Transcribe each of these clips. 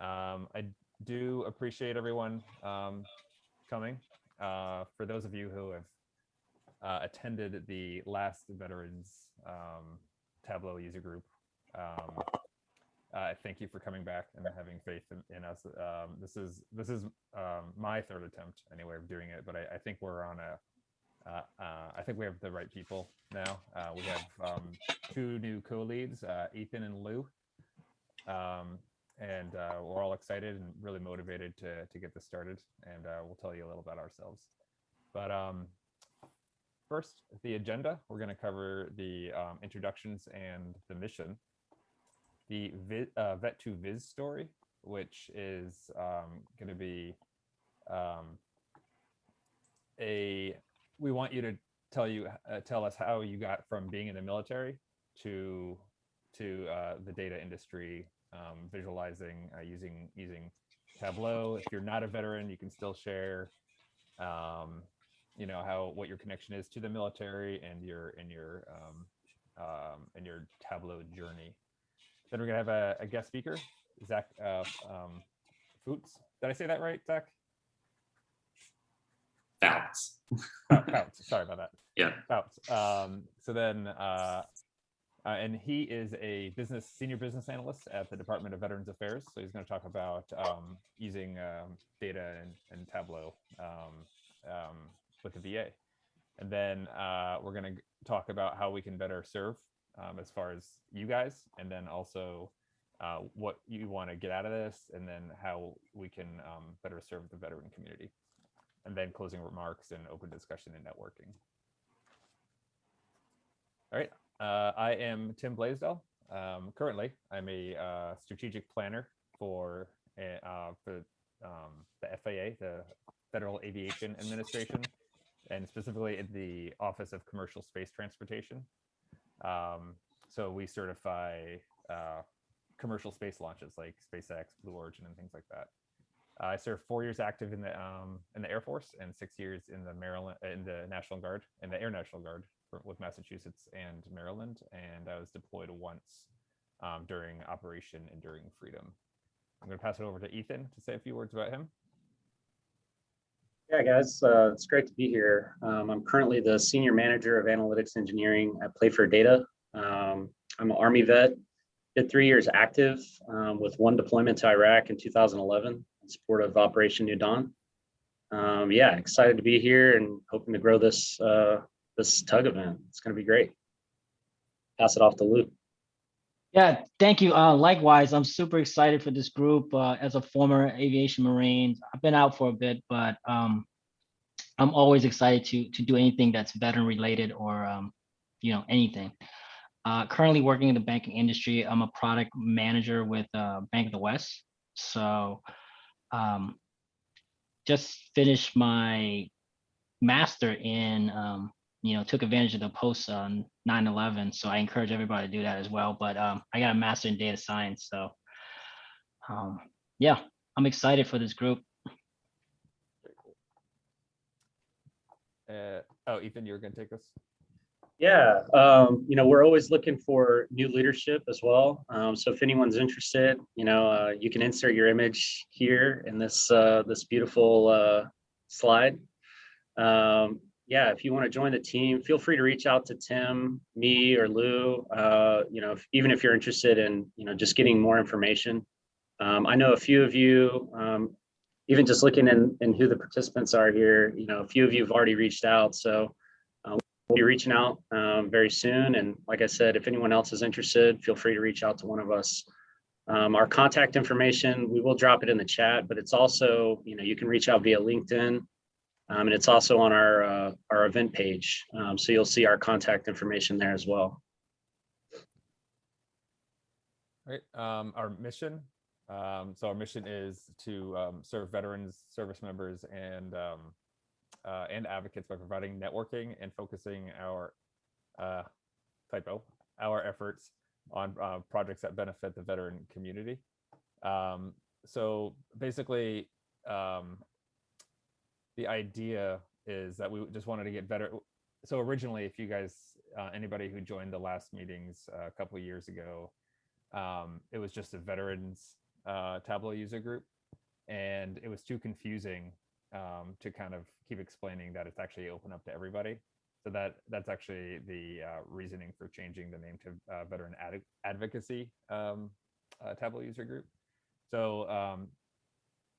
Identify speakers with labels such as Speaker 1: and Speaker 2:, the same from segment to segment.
Speaker 1: I do appreciate everyone coming. For those of you who have attended the last Veterans Tableau user group, um, thank you for coming back and having faith in us. This is my third attempt anyway of doing it, but I think we're on a I think we have the right people now. We have two new co-leads, Ethan and Lou, um, and we're all excited and really motivated to get this started. And we'll tell you a little about ourselves. But first, the agenda. We're going to cover the introductions and the mission. The Vet2Viz story, which is going to be a. We want you to tell us how you got from being in the military to the data industry, visualizing using Tableau. If you're not a veteran, you can still share, how what your connection is to the military and your Tableau journey. Then we're gonna have a guest speaker, Zach Foutz. Did I say that right, Zach?
Speaker 2: Foutz.
Speaker 1: Foutz. Sorry about that.
Speaker 2: Yeah.
Speaker 1: Foutz. So then, and he is a senior business analyst at the Department of Veterans Affairs. So he's going to talk about using data and Tableau with the VA. And then we're going to talk about how we can better serve as far as you guys, and then also what you want to get out of this, and then how we can better serve the veteran community. And then closing remarks and open discussion and networking. All right. I am Tim Blaisdell. Currently, I'm a strategic planner for the FAA, the Federal Aviation Administration, and specifically in the Office of Commercial Space Transportation. So we certify commercial space launches like SpaceX, Blue Origin, and things like that. I served 4 years active in the Air Force and 6 years in the National Guard, in the Air National Guard with Massachusetts and Maryland. And I was deployed once during Operation Enduring Freedom. I'm going to pass it over to Ethan to say a few words about him.
Speaker 3: Yeah, guys, it's great to be here. I'm currently the Senior Manager of Analytics Engineering at Play4 Data. I'm an Army vet, did 3 years active with one deployment to Iraq in 2011 in support of Operation New Dawn. Yeah, excited to be here and hoping to grow this tug event. It's going to be great. Pass it off to Lou.
Speaker 4: Yeah, thank you. Likewise, I'm super excited for this group. As a former aviation Marine, I've been out for a bit, but I'm always excited to do anything that's veteran related or anything. Currently working in the banking industry. I'm a product manager with Bank of the West. So just finished my master in took advantage of the post on 9/11. So I encourage everybody to do that as well. But I got a master in data science. So yeah, I'm excited for this group.
Speaker 1: Ethan, you were going to take this?
Speaker 3: Yeah, we're always looking for new leadership as well. So if anyone's interested, you can insert your image here in this beautiful slide. Yeah, if you want to join the team, feel free to reach out to Tim, me, or Lou. Even if you're interested in, just getting more information. I know a few of you, even just looking in who the participants are here, a few of you have already reached out. So we'll be reaching out very soon. And like I said, if anyone else is interested, feel free to reach out to one of us. Our contact information, we will drop it in the chat, but it's also, you can reach out via LinkedIn. And it's also on our event page. So you'll see our contact information there as well.
Speaker 1: All right, our mission. So our mission is to serve veterans, service members, and advocates by providing networking and focusing our efforts on projects that benefit the veteran community. So basically, the idea is that we just wanted to get better. So originally, if you guys, anybody who joined the last meetings a couple of years ago, it was just a veterans Tableau user group, and it was too confusing to kind of keep explaining that it's actually open up to everybody. So that's actually the reasoning for changing the name to Veteran Advocacy Tableau user group. So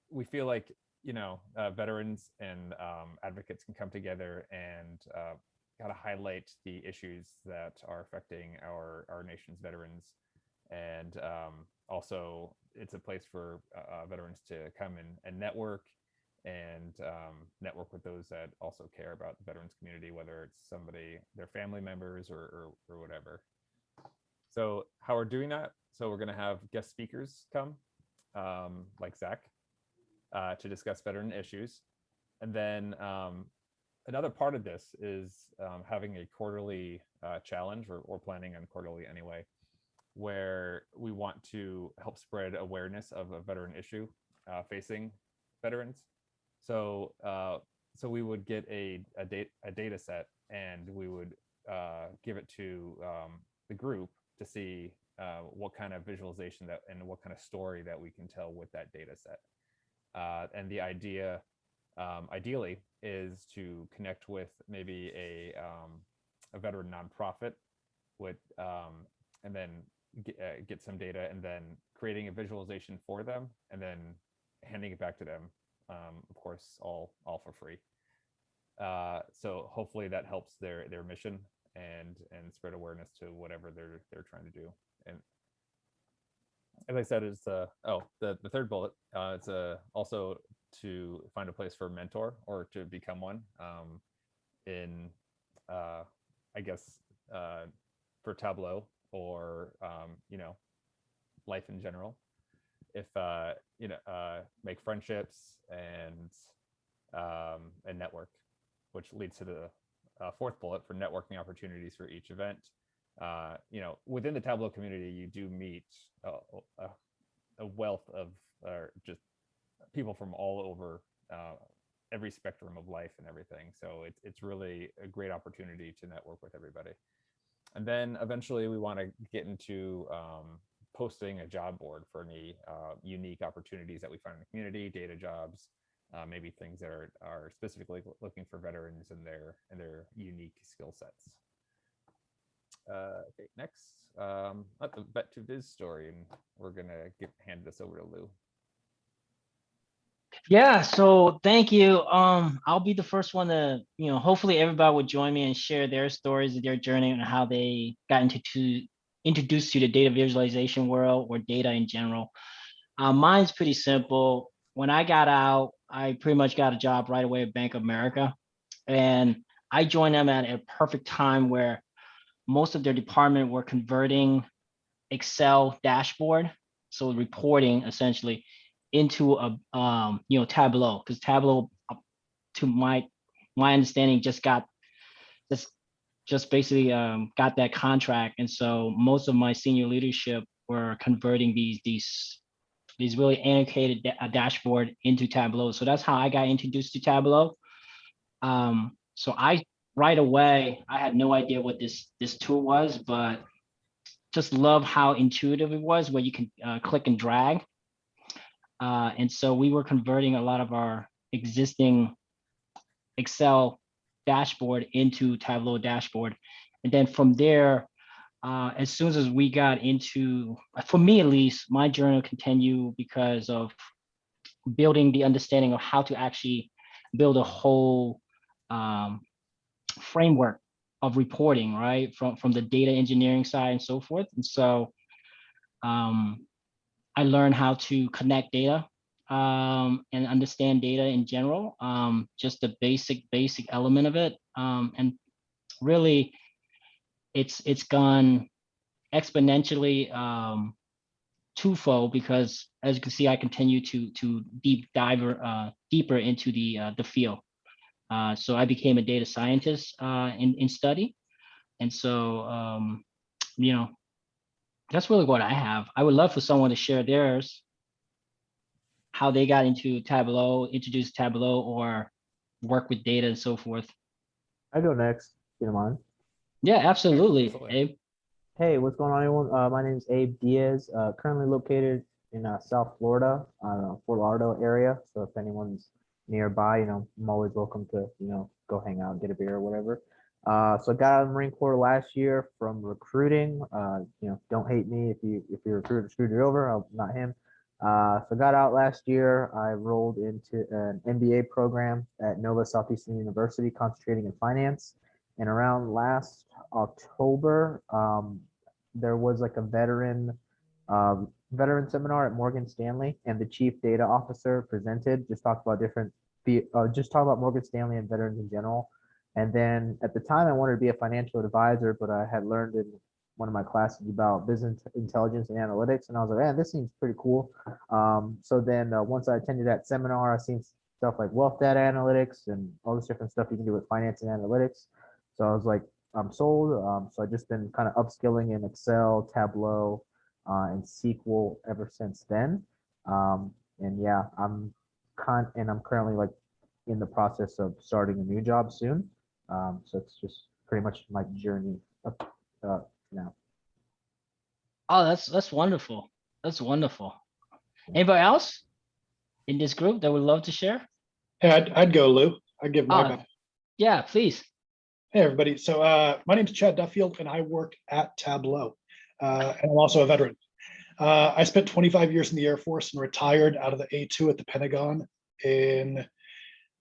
Speaker 1: we feel like, you know, veterans and advocates can come together and kind of highlight the issues that are affecting our nation's veterans. And also it's a place for veterans to come and network and network with those that also care about the veterans community, whether it's somebody, their family members or whatever. So how we're doing that, so we're gonna have guest speakers come, like Zach, to discuss veteran issues. And then another part of this is having a quarterly challenge, or planning on quarterly anyway, where we want to help spread awareness of a veteran issue facing veterans. So so we would get a data set, and we would give it to the group to see what kind of visualization that and what kind of story that we can tell with that data set. And the idea, ideally, is to connect with maybe a veteran nonprofit with, and then get some data, and then creating a visualization for them, and then handing it back to them. Of course, all for free. So hopefully that helps their mission and spread awareness to whatever they're trying to do. And as I said, it's the third bullet. It's also to find a place for a mentor, or to become one. In I guess for Tableau, or you know, life in general. If you know, make friendships and network, which leads to the fourth bullet for networking opportunities for each event. You know, within the Tableau community, you do meet a wealth of just people from all over every spectrum of life and everything. So it's really a great opportunity to network with everybody. And then eventually we want to get into posting a job board for any unique opportunities that we find in the community, data jobs, maybe things that are specifically looking for veterans and their unique skill sets. Okay, next, the Vet2Viz story, and we're gonna hand this over to Lou.
Speaker 4: Yeah, so thank you. I'll be the first one to, you know, hopefully everybody would join me and share their stories of their journey and how they got introduced to the data visualization world, or data in general. Mine's pretty simple. When I got out, I pretty much got a job right away at Bank of America, and I joined them at a perfect time where most of their department were converting Excel dashboard, so reporting essentially, into a you know, Tableau, because Tableau, to my understanding, just basically got that contract. And so most of my senior leadership were converting these really annotated dashboard into Tableau. So that's how I got introduced to Tableau. So I right away, I had no idea what this tool was, but just love how intuitive it was, where you can click and drag. And so we were converting a lot of our existing Excel dashboard into Tableau dashboard. And then from there, as soon as we got into, for me at least, my journey continued because of building the understanding of how to actually build a whole framework of reporting, right? From the data engineering side and so forth. And so I learned how to connect data and understand data in general, just the basic element of it. And really, it's gone exponentially twofold, because as you can see, I continue to deeper into the field. So I became a data scientist in study. And so, you know, that's really what I have. I would love for someone to share theirs, how they got into Tableau, introduced Tableau, or work with data and so forth.
Speaker 2: I go next, if you don't mind.
Speaker 4: Yeah, absolutely,
Speaker 1: Absolutely.
Speaker 4: Abe.
Speaker 2: Hey, what's going on, everyone? My name is Abe Diaz, currently located in South Florida, Fort Lauderdale area. So if anyone's nearby, I'm always welcome to, go hang out, get a beer or whatever. So I got out of the Marine Corps last year from recruiting. Don't hate me if your recruiter screwed you over. I'm not him. So I got out last year. I rolled into an MBA program at Nova Southeastern University, concentrating in finance. And around last October, there was like a veteran seminar at Morgan Stanley, and the chief data officer presented, just talked about Morgan Stanley and veterans in general. And then at the time, I wanted to be a financial advisor, but I had learned in one of my classes about business intelligence and analytics, and I was like, man, this seems pretty cool. So then once I attended that seminar, I seen stuff like wealth data analytics and all this different stuff you can do with finance and analytics. So I was like, I'm sold. So I've just been kind of upskilling in Excel, Tableau, and SQL ever since then. And yeah, I'm currently like in the process of starting a new job soon. So it's just pretty much my journey up now.
Speaker 4: Oh, that's wonderful. That's wonderful. Anybody else in this group that would love to share?
Speaker 5: Hey, I'd go, Lou. I'd give my back.
Speaker 4: Yeah, please.
Speaker 5: Hey, everybody. So my name is Chad Duffield, and I work at Tableau. And I'm also a veteran. I spent 25 years in the Air Force and retired out of the A2 at the Pentagon in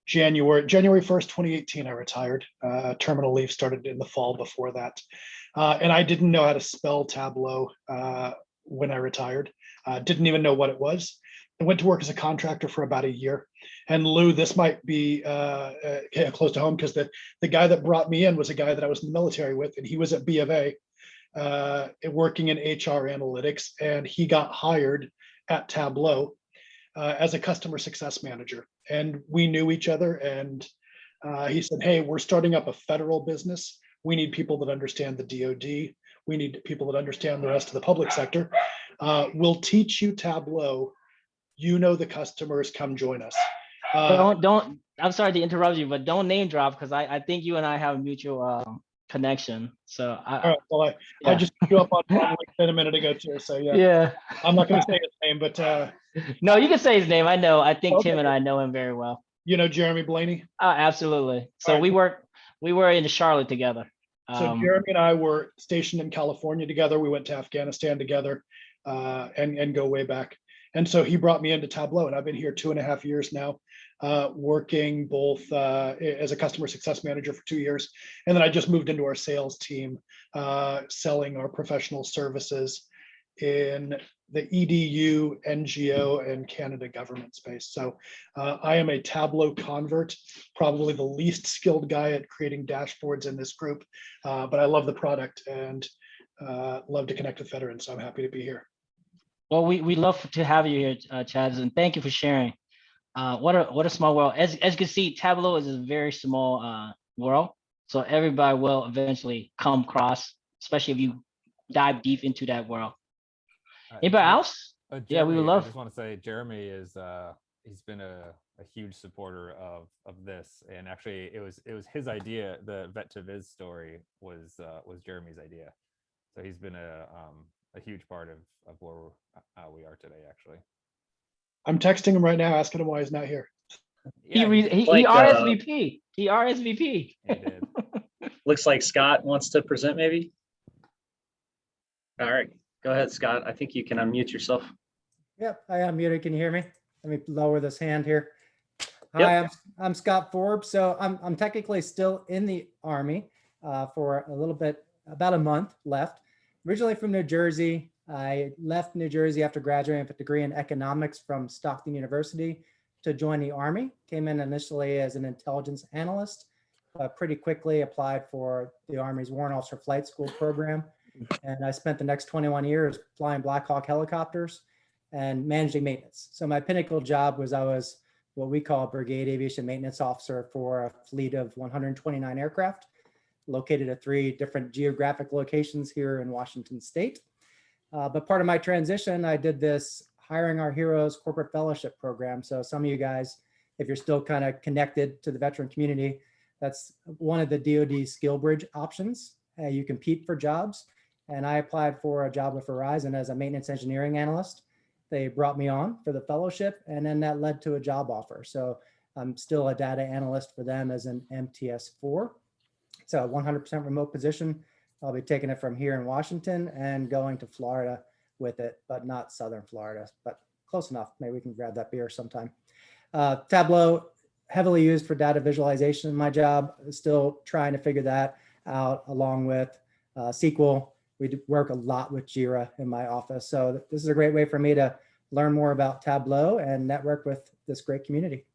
Speaker 5: January 1st, 2018. I retired. Terminal leave started in the fall before that. And I didn't know how to spell Tableau when I retired. Didn't even know what it was. I went to work as a contractor for about a year. And Lou, this might be close to home, because the guy that brought me in was a guy that I was in the military with, and he was at B of A working in HR analytics, and he got hired at Tableau as a customer success manager. And we knew each other, and he said, hey, we're starting up a federal business. We need people that understand the DoD. We need people that understand the rest of the public sector. We'll teach you Tableau. You know the customers, come join us.
Speaker 4: Don't, I'm sorry to interrupt you, but don't name drop, because I think you and I have a mutual connection. So
Speaker 5: I just put you up on LinkedIn a minute ago too. So yeah. I'm not going to say his name, but
Speaker 4: no, you can say his name. I know. I think
Speaker 5: okay.
Speaker 4: Tim and I know him very well.
Speaker 5: You know Jeremy Blaney?
Speaker 4: Absolutely. So
Speaker 5: right.
Speaker 4: we were in Charlotte together.
Speaker 5: So Jeremy and I were stationed in California together. We went to Afghanistan together and go way back. And so he brought me into Tableau, and I've been here 2.5 years now, working both as a customer success manager for 2 years. And then I just moved into our sales team, selling our professional services in the EDU, NGO, and Canada government space. So I am a Tableau convert, probably the least skilled guy at creating dashboards in this group, but I love the product and love to connect with veterans. So I'm happy to be here.
Speaker 4: Well, we love to have you here, Chad, and thank you for sharing. What a small world. As you can see, Tableau is a very small world, so everybody will eventually come across, especially if you dive deep into that world. Anybody else?
Speaker 1: Jeremy,
Speaker 4: yeah, we would love.
Speaker 1: I just want to say Jeremy is he's been a huge supporter of this, and actually it was his idea. The Vet2Viz story was Jeremy's idea, so he's been a huge part of where we are today. Actually,
Speaker 5: I'm texting him right now, asking him why he's not here.
Speaker 1: Yeah,
Speaker 4: he RSVP. He RSVP.
Speaker 1: He did.
Speaker 3: Looks like Scott wants to present, maybe. All right, go ahead, Scott. I think you can unmute yourself.
Speaker 6: Yep, I unmuted. Can you hear me? Let me lower this hand here. Hi,
Speaker 3: Yep.
Speaker 6: I'm Scott Forbes. So I'm technically still in the Army for a little bit, about a month left. Originally from New Jersey. I left New Jersey after graduating with a degree in economics from Stockton University to join the Army. Came in initially as an intelligence analyst, but pretty quickly applied for the Army's Warrant Officer Flight School program. And I spent the next 21 years flying Black Hawk helicopters and managing maintenance. So my pinnacle job was I was what we call a brigade aviation maintenance officer for a fleet of 129 aircraft located at 3 different geographic locations here in Washington State. But part of my transition, I did this Hiring Our Heroes corporate fellowship program. So some of you guys, if you're still kind of connected to the veteran community, that's one of the DoD skill bridge options. You compete for jobs. And I applied for a job with Verizon as a maintenance engineering analyst. they brought me on for the fellowship, and then that led to a job offer. So I'm still a data analyst for them as an MTS4. It's a 100% remote position. I'll be taking it from here in Washington and going to Florida with it, but not Southern Florida, but close enough. Maybe we can grab that beer sometime. Tableau, heavily used for data visualization in my job. Still trying to figure that out, along with SQL. We work a lot with Jira in my office. So this is a great way for me to learn more about Tableau and network with this great community.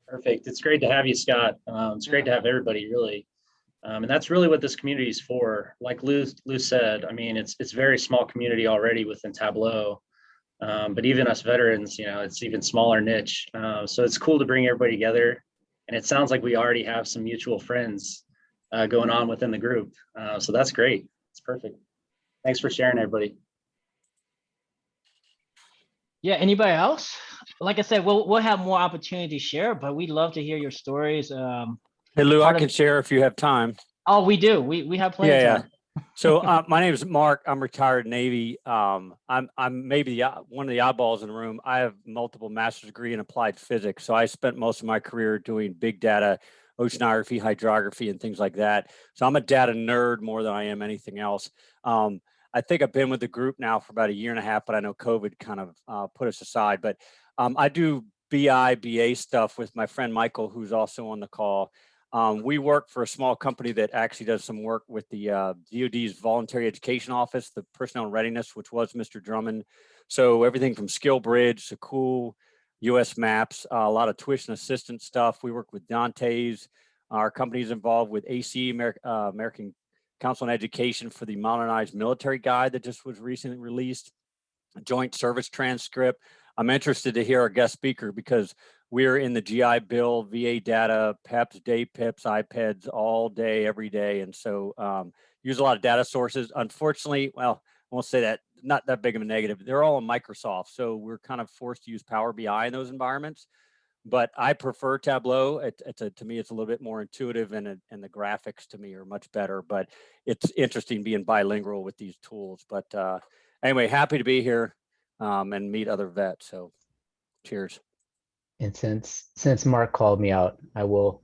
Speaker 3: Perfect. It's great to have you, Scott. It's great to have everybody, really. And that's really what this community is for. Like Lou said, I mean, it's a very small community already within Tableau. But even us veterans, you know, it's even smaller niche. So it's cool to bring everybody together. And it sounds like we already have some mutual friends going on within the group. So that's great. It's perfect. Thanks for sharing, everybody.
Speaker 4: Yeah, anybody else? Like I said, we'll have more opportunity to share, but we'd love to hear your stories.
Speaker 7: Hey, Lou, I
Speaker 4: part of-
Speaker 7: can share if you have time.
Speaker 4: Oh, we do. We have plenty of time.
Speaker 7: So my name is Mark. I'm retired Navy. I'm maybe one of the oddballs in the room. I have multiple master's degree in applied physics. So I spent most of my career doing big data, oceanography, hydrography, and things like that. So I'm a data nerd more than I am anything else. I think I've been with the group now for about a year and a half, but I know COVID kind of put us aside. But I do BA stuff with my friend Michael, who's also on the call. We work for a small company that actually does some work with the DoD's Voluntary Education Office, the Personnel Readiness, which was Mr. Drummond. So everything from Skill Bridge to Cool, US Maps, a lot of tuition assistance stuff. We work with Dante's. Our company is involved with ACE, American Council on Education, for the Modernized Military Guide that just was recently released, a joint service transcript. I'm interested to hear our guest speaker because we're in the GI Bill, VA data, PEPs, day PIPs, iPads all day, every day. And so use a lot of data sources. Unfortunately, well, I won't say that, not that big of a negative. They're all in Microsoft. So we're kind of forced to use Power BI in those environments. But I prefer Tableau. To me, it's a little bit more intuitive, and the graphics to me are much better. But it's interesting being bilingual with these tools. But anyway, happy to be here and meet other vets. So cheers.
Speaker 8: And since Mark called me out, I will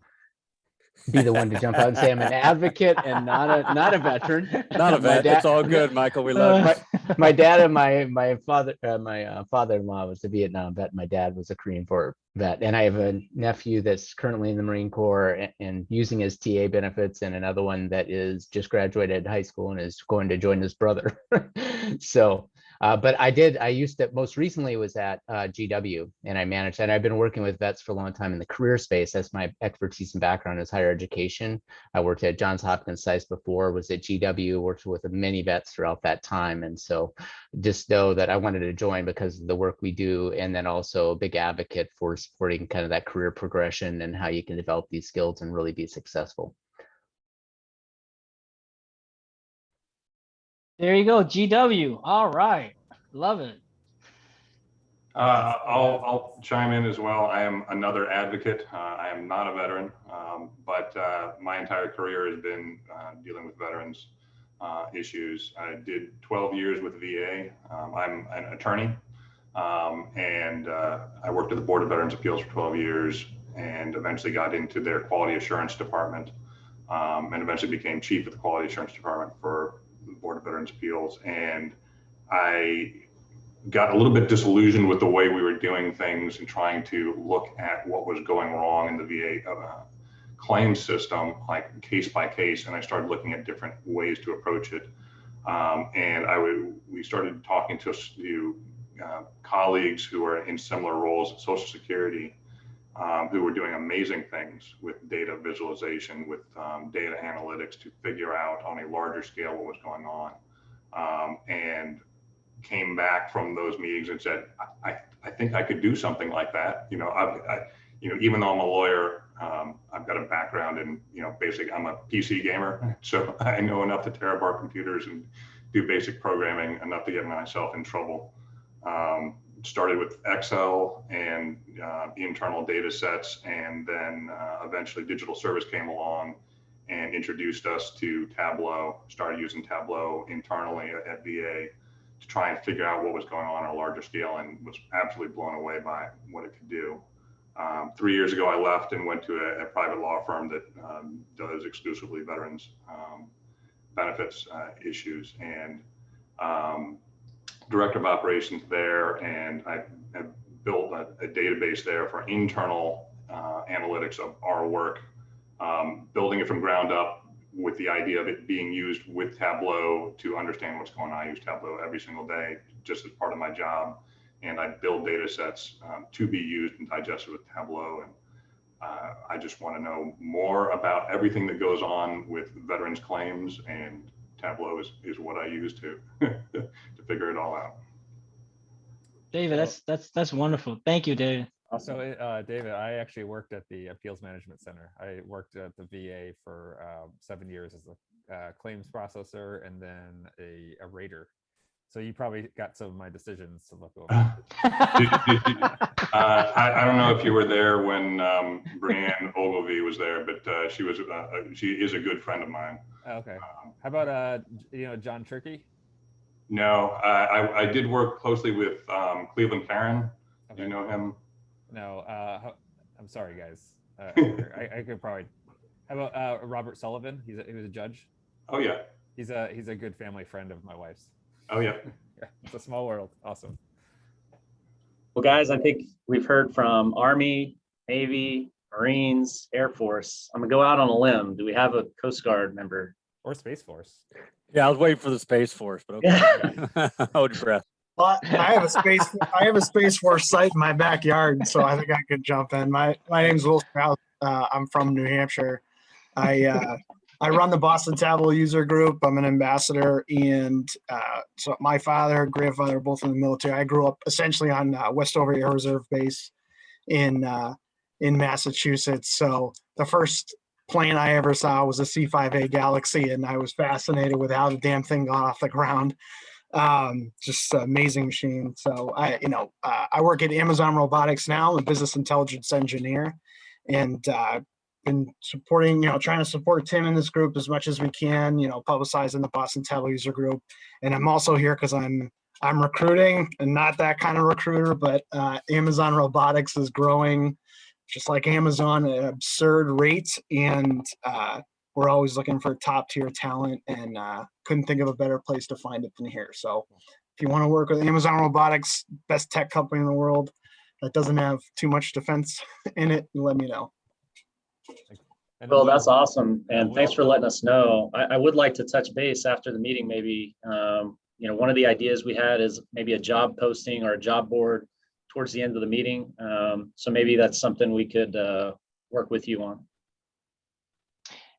Speaker 8: be the one to jump out and say I'm an advocate and not a veteran.
Speaker 7: Not a vet. It's all good, Michael. We love you.
Speaker 8: My dad and my father-in-law was a Vietnam vet. My dad was a Korean War vet, and I have a nephew that's currently in the Marine Corps and using his TA benefits, and another one that is just graduated high school and is going to join his brother. So. But I used to, most recently was at GW, and I managed, and I've been working with vets for a long time in the career space. That's my expertise and background is higher education. I worked at Johns Hopkins sites before, was at GW, worked with many vets throughout that time. And so just know that I wanted to join because of the work we do, and then also a big advocate for supporting kind of that career progression and how you can develop these skills and really be successful.
Speaker 4: There you go, GW. All right, love it.
Speaker 9: I'll chime in as well. I am another advocate. I am not a veteran, but my entire career has been dealing with veterans issues. I did 12 years with VA. I'm an attorney, and I worked at the Board of Veterans Appeals for 12 years, and eventually got into their quality assurance department, and eventually became chief of the quality assurance department for the Board of Veterans Appeals. And I got a little bit disillusioned with the way we were doing things and trying to look at what was going wrong in the VA claim system, like case by case. And I started looking at different ways to approach it. We started talking to colleagues who are in similar roles at Social Security, who were doing amazing things with data visualization, with data analytics to figure out on a larger scale what was going on, and came back from those meetings and said, I think I could do something like that. Even though I'm a lawyer, I've got a background in, basically I'm a PC gamer. So I know enough to tear apart computers and do basic programming, enough to get myself in trouble. Started with Excel and internal data sets, and then eventually Digital Service came along and introduced us to Tableau. Started using Tableau internally at VA to try and figure out what was going on a larger scale, and was absolutely blown away by what it could do. 3 years ago, I left and went to a private law firm that does exclusively veterans benefits issues, and director of operations there. And I built a database there for internal analytics of our work, building it from ground up with the idea of it being used with Tableau to understand what's going on. I use Tableau every single day just as part of my job. And I build data sets to be used and digested with Tableau. And I just want to know more about everything that goes on with veterans claims, and Tableau is what I use to to figure it all out.
Speaker 4: David, that's wonderful. Thank you, David.
Speaker 1: So, David, I actually worked at the Appeals Management Center. I worked at the VA for 7 years as a claims processor and then a rater. So you probably got some of my decisions to look over.
Speaker 9: I don't know if you were there when Brianne Ogilvie was there, but she is a good friend of mine.
Speaker 1: Okay. How about John Turkey?
Speaker 9: No, I did work closely with Cleveland Farron.
Speaker 1: Okay.
Speaker 9: Do you know him?
Speaker 1: No. I'm sorry, guys. I could probably. How about Robert Sullivan? He was a judge.
Speaker 9: Oh yeah.
Speaker 1: He's a good family friend of my wife's.
Speaker 9: Oh yeah.
Speaker 1: Yeah, it's a small world. Awesome.
Speaker 3: Well, guys, I think we've heard from Army, Navy, Marines, Air Force. I'm gonna go out on a limb. Do we have a Coast Guard member?
Speaker 1: Or Space Force.
Speaker 7: Yeah, I was waiting for the Space Force, but okay. Hold your breath.
Speaker 10: Well, I have a Space Force site in my backyard, so I think I could jump in. My name's Will Strauss. I'm from New Hampshire. I run the Boston Tableau user group. I'm an ambassador, and so my father, grandfather, are both in the military. I grew up essentially on Westover Air Reserve Base in Massachusetts. So the first plane I ever saw was a C-5A Galaxy, and I was fascinated with how the damn thing got off the ground. Just an amazing machine. So I work at Amazon Robotics now. I'm a business intelligence engineer, and been supporting, trying to support Tim in this group as much as we can, publicizing the Boston Tableau user group. And I'm also here because I'm recruiting, and not that kind of recruiter, but Amazon Robotics is growing just like Amazon at absurd rates. And we're always looking for top tier talent, and couldn't think of a better place to find it than here. So if you want to work with Amazon Robotics, best tech company in the world that doesn't have too much defense in it, let me know.
Speaker 3: Well, that's awesome. And thanks for letting us know. I would like to touch base after the meeting, maybe. One of the ideas we had is maybe a job posting or a job board towards the end of the meeting. So maybe that's something we could work with you on.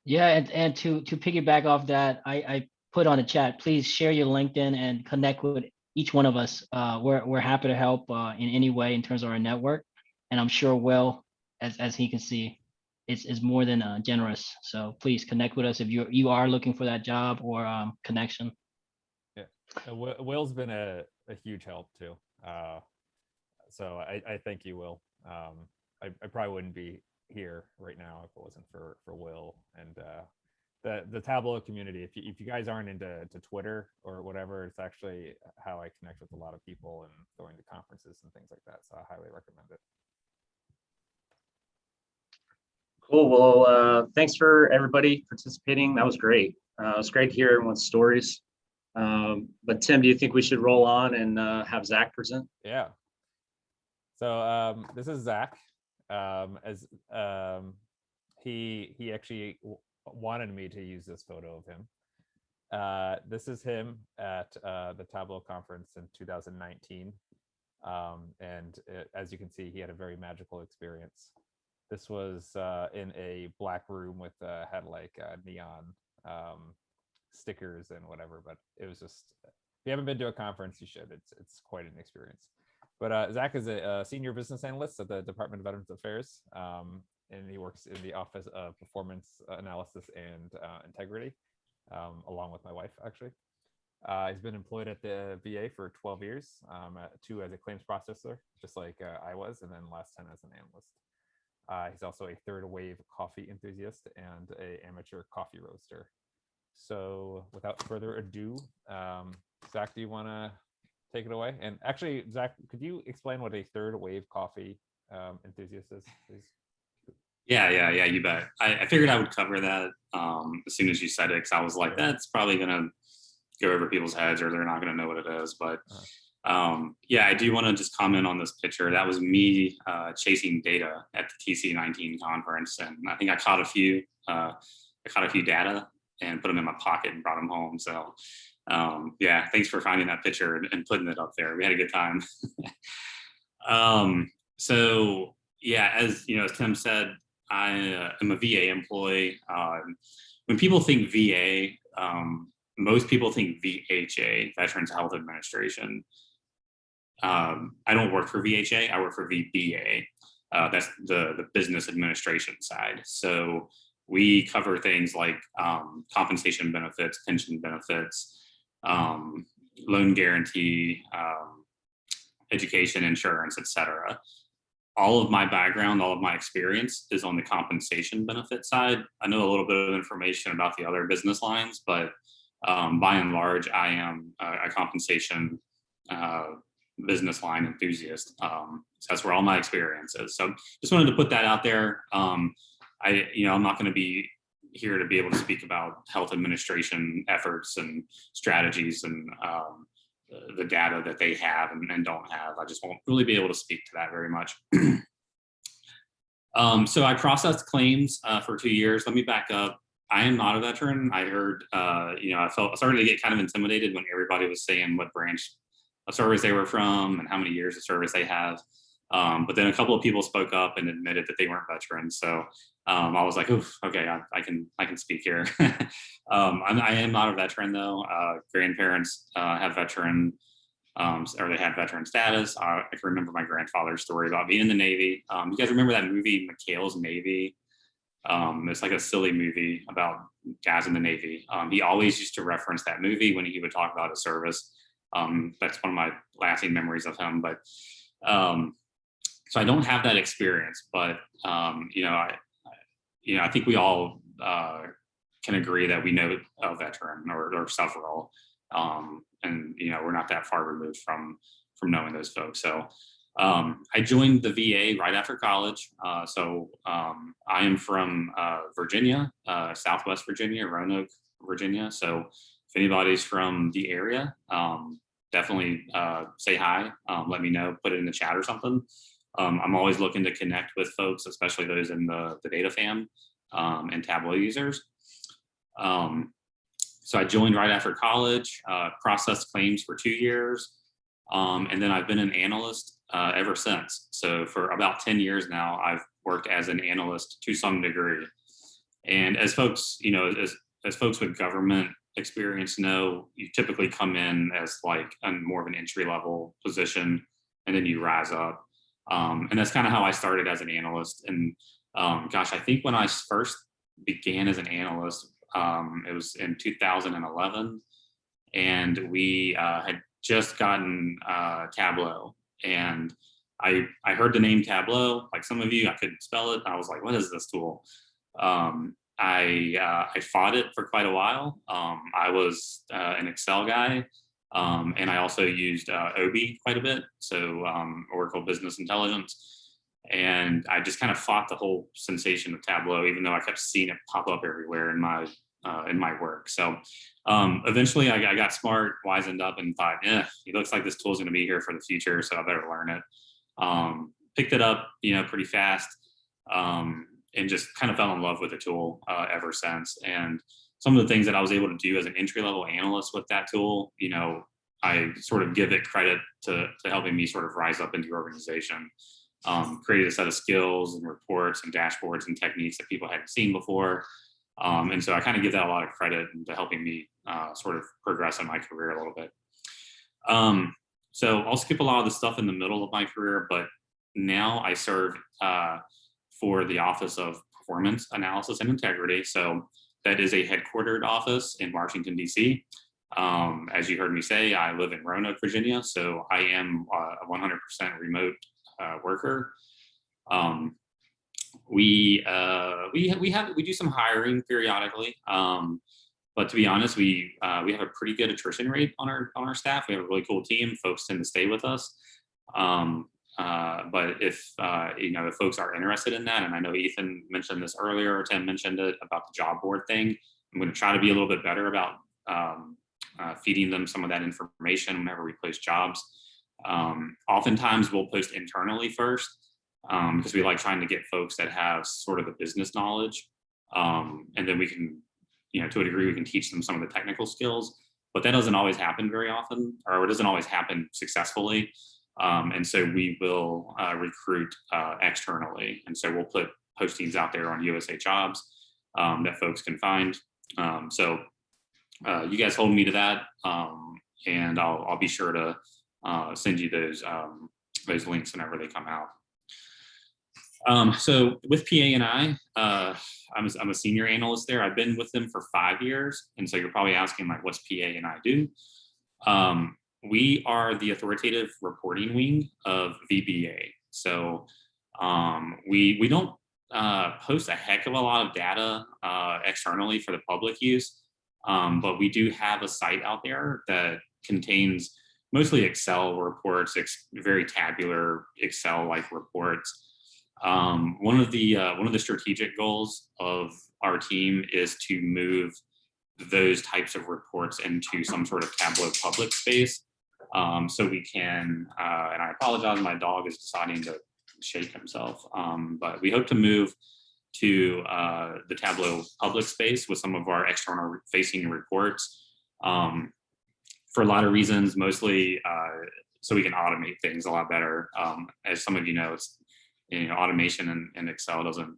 Speaker 4: Yeah, and to piggyback off that, I put on the chat, please share your LinkedIn and connect with each one of us. We're happy to help in any way in terms of our network. And I'm sure Will, as he can see, is more than generous. So please connect with us if you are looking for that job or connection.
Speaker 1: Yeah, Will's been a huge help too. So I thank you, Will. I probably wouldn't be here right now if it wasn't for Will and the Tableau community. If you guys aren't into Twitter or whatever, it's actually how I connect with a lot of people and going to conferences and things like that. So I highly recommend it.
Speaker 3: Cool. Well, thanks for everybody participating. That was great. It was great to hear everyone's stories. But Tim, do you think we should roll on and have Zach present?
Speaker 1: Yeah. So this is Zach. He actually wanted me to use this photo of him. This is him at the Tableau conference in 2019. As you can see, he had a very magical experience. This was in a black room with had like neon stickers and whatever, but it was just, if you haven't been to a conference, you should. It's quite an experience. But Zach is a senior business analyst at the Department of Veterans Affairs, and he works in the Office of Performance Analysis and Integrity, along with my wife, actually. He's been employed at the VA for 12 years, 2 as a claims processor, just like I was, and then last 10 as an analyst. He's also a third wave coffee enthusiast and an amateur coffee roaster. So without further ado, Zach, do you want to take it away. And actually, Zach, could you explain what a third wave coffee enthusiast is, please?
Speaker 11: Yeah, you bet. I figured I would cover that as soon as you said it, because I was like, that's probably gonna go over people's heads, or they're not gonna know what it is. But yeah, I do want to just comment on this picture. That was me chasing data at the TC19 conference, and I think I caught a few data and put them in my pocket and brought them home. So yeah, thanks for finding that picture and putting it up there. We had a good time. So yeah, as you know, as Tim said, I am a VA employee. When people think VA, most people think VHA, Veterans Health Administration. I don't work for VHA, I work for VBA. That's the business administration side. So we cover things like compensation benefits, pension benefits, loan guarantee, education, insurance, etc. All of my background, all of my experience is on the compensation benefit side. I know a little bit of information about the other business lines, but by and large, I am a compensation business line enthusiast. So that's where all my experience is. So just wanted to put that out there. I'm not going to be here to be able to speak about health administration efforts and strategies and the data that they have and don't have. I just won't really be able to speak to that very much. So I processed claims for 2 years. Let me back up. I am not a veteran. I heard, I started to get kind of intimidated when everybody was saying what branch of service they were from and how many years of service they have. But then a couple of people spoke up and admitted that they weren't veterans. So I was like, oof, okay, I can speak here. I am not a veteran though. Grandparents have veteran, or they had veteran status. I can remember my grandfather's story about being in the Navy. You guys remember that movie, McHale's Navy? It's like a silly movie about guys in the Navy. He always used to reference that movie when he would talk about his service. That's one of my lasting memories of him. But so I don't have that experience, but I think we all can agree that we know a veteran or several, and we're not that far removed from knowing those folks. So I joined the VA right after college. I am from Virginia, Southwest Virginia, Roanoke, Virginia. So if anybody's from the area, definitely say hi, let me know, put it in the chat or something. I'm always looking to connect with folks, especially those in the data fam and Tableau users. So I joined right after college, processed claims for 2 years, and then I've been an analyst ever since. So for about 10 years now, I've worked as an analyst to some degree. And as folks, as folks with government experience know, you typically come in as like more of an entry level position, and then you rise up. And that's kind of how I started as an analyst. And gosh, I think when I first began as an analyst, it was in 2011, and we had just gotten Tableau. And I heard the name Tableau, like some of you, I couldn't spell it. I was like, what is this tool? I fought it for quite a while. I was an Excel guy, and I also used OB quite a bit, so Oracle Business Intelligence. And I just kind of fought the whole sensation of Tableau, even though I kept seeing it pop up everywhere in my work. So eventually I got smart, wisened up, and thought, it looks like this tool is going to be here for the future, so I better learn it. Picked it up, pretty fast. And just kind of fell in love with the tool ever since. And some of the things that I was able to do as an entry-level analyst with that tool, I sort of give it credit to helping me sort of rise up into the organization. Created a set of skills and reports and dashboards and techniques that people hadn't seen before. And so I kind of give that a lot of credit into helping me sort of progress in my career a little bit. So I'll skip a lot of the stuff in the middle of my career, but now I serve for the Office of Performance Analysis and Integrity. So that is a headquartered office in Washington, D.C. As you heard me say, I live in Roanoke, Virginia, so I am a 100% remote worker. We do some hiring periodically, But to be honest, we have a pretty good attrition rate on our staff. We have a really cool team. Folks tend to stay with us. But if if folks are interested in that, and I know Ethan mentioned this earlier, or Tim mentioned it about the job board thing, I'm going to try to be a little bit better about feeding them some of that information whenever we post jobs. Oftentimes we'll post internally first because we like trying to get folks that have sort of the business knowledge, and then we can, to a degree, we can teach them some of the technical skills. But that doesn't always happen very often, or it doesn't always happen successfully. And so we will recruit externally. And so we'll put postings out there on USA Jobs that folks can find. So you guys hold me to that, and I'll be sure to send you those links whenever they come out. So with PA and I'm a senior analyst there. I've been with them for 5 years. And so you're probably asking, like, what's PA and I do? We are the authoritative reporting wing of VBA. So we don't post a heck of a lot of data externally for the public use, but we do have a site out there that contains mostly Excel reports, very tabular Excel-like reports. One of the strategic goals of our team is to move those types of reports into some sort of Tableau public space. So we can, and I apologize, my dog is deciding to shake himself, but we hope to move to the Tableau public space with some of our external facing reports for a lot of reasons, mostly so we can automate things a lot better. As some of you know, it's, automation and Excel doesn't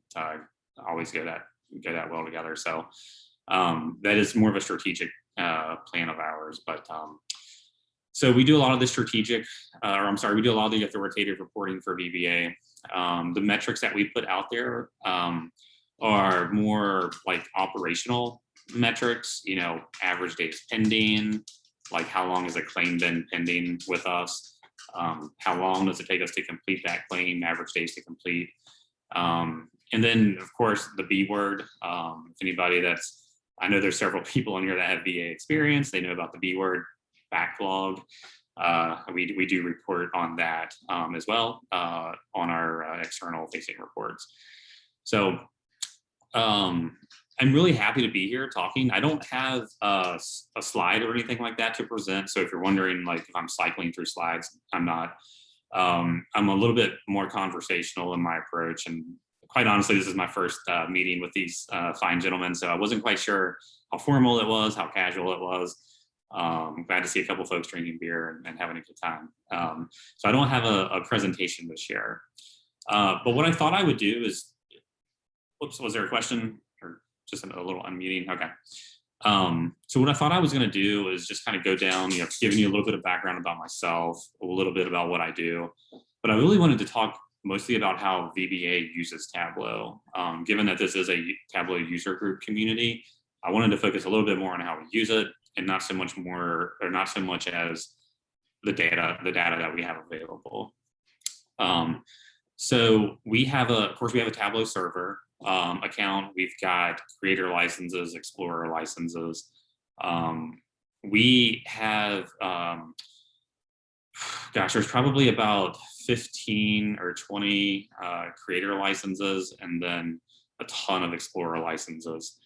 Speaker 11: always go that well together. So that is more of a strategic plan of ours. But so we do a lot of the strategic, we do a lot of the authoritative reporting for VBA. The metrics that we put out there are more like operational metrics, average days pending, like how long has a claim been pending with us? How long does it take us to complete that claim, average days to complete? And then, of course, the B word. If anybody I know there's several people in here that have VA experience, they know about the B word, backlog. We do report on that as well on our external facing reports. So I'm really happy to be here talking. I don't have a slide or anything like that to present. So if you're wondering, like, if I'm cycling through slides, I'm not. I'm a little bit more conversational in my approach. And quite honestly, this is my first meeting with these fine gentlemen. So I wasn't quite sure how formal it was, how casual it was. Glad to see a couple folks drinking beer and having a good time. So I don't have a presentation to share. But what I thought I would do is, whoops, was there a question? Just a little unmuting. Okay. So what I thought I was going to do is just kind of go down, giving you a little bit of background about myself, a little bit about what I do. But I really wanted to talk mostly about how VBA uses Tableau. Given that this is a Tableau user group community, I wanted to focus a little bit more on how we use it, and not so much as the data that we have available. So we have of course, we have a Tableau server account. We've got creator licenses, explorer licenses. We have, there's probably about 15 or 20 creator licenses, and then a ton of explorer licenses.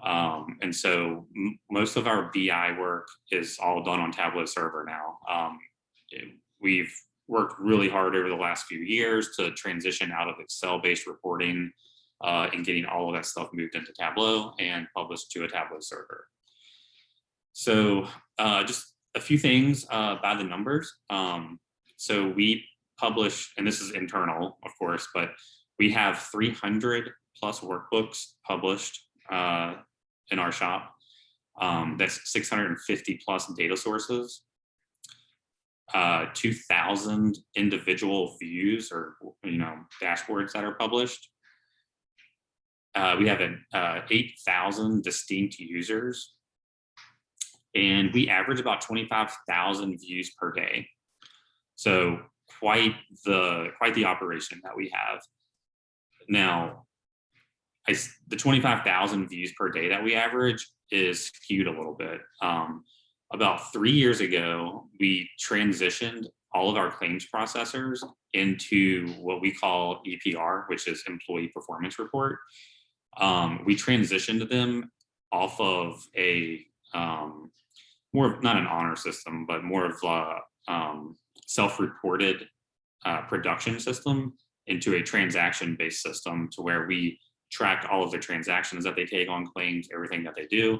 Speaker 11: And so most of our BI work is all done on Tableau server now. We've worked really hard over the last few years to transition out of Excel-based reporting and getting all of that stuff moved into Tableau and published to a Tableau server. So just a few things by the numbers. So we publish, and this is internal, of course, but we have 300 plus workbooks published in our shop. That's 650 plus data sources, 2,000 individual views or dashboards that are published. We have 8,000 distinct users, and we average about 25,000 views per day. So quite the operation that we have. Now, the 25,000 views per day that we average is skewed a little bit. About 3 years ago, we transitioned all of our claims processors into what we call EPR, which is Employee Performance Report. We transitioned them off of a more of, not an honor system, but more of a self-reported production system into a transaction-based system, to where we track all of the transactions that they take on claims, everything that they do,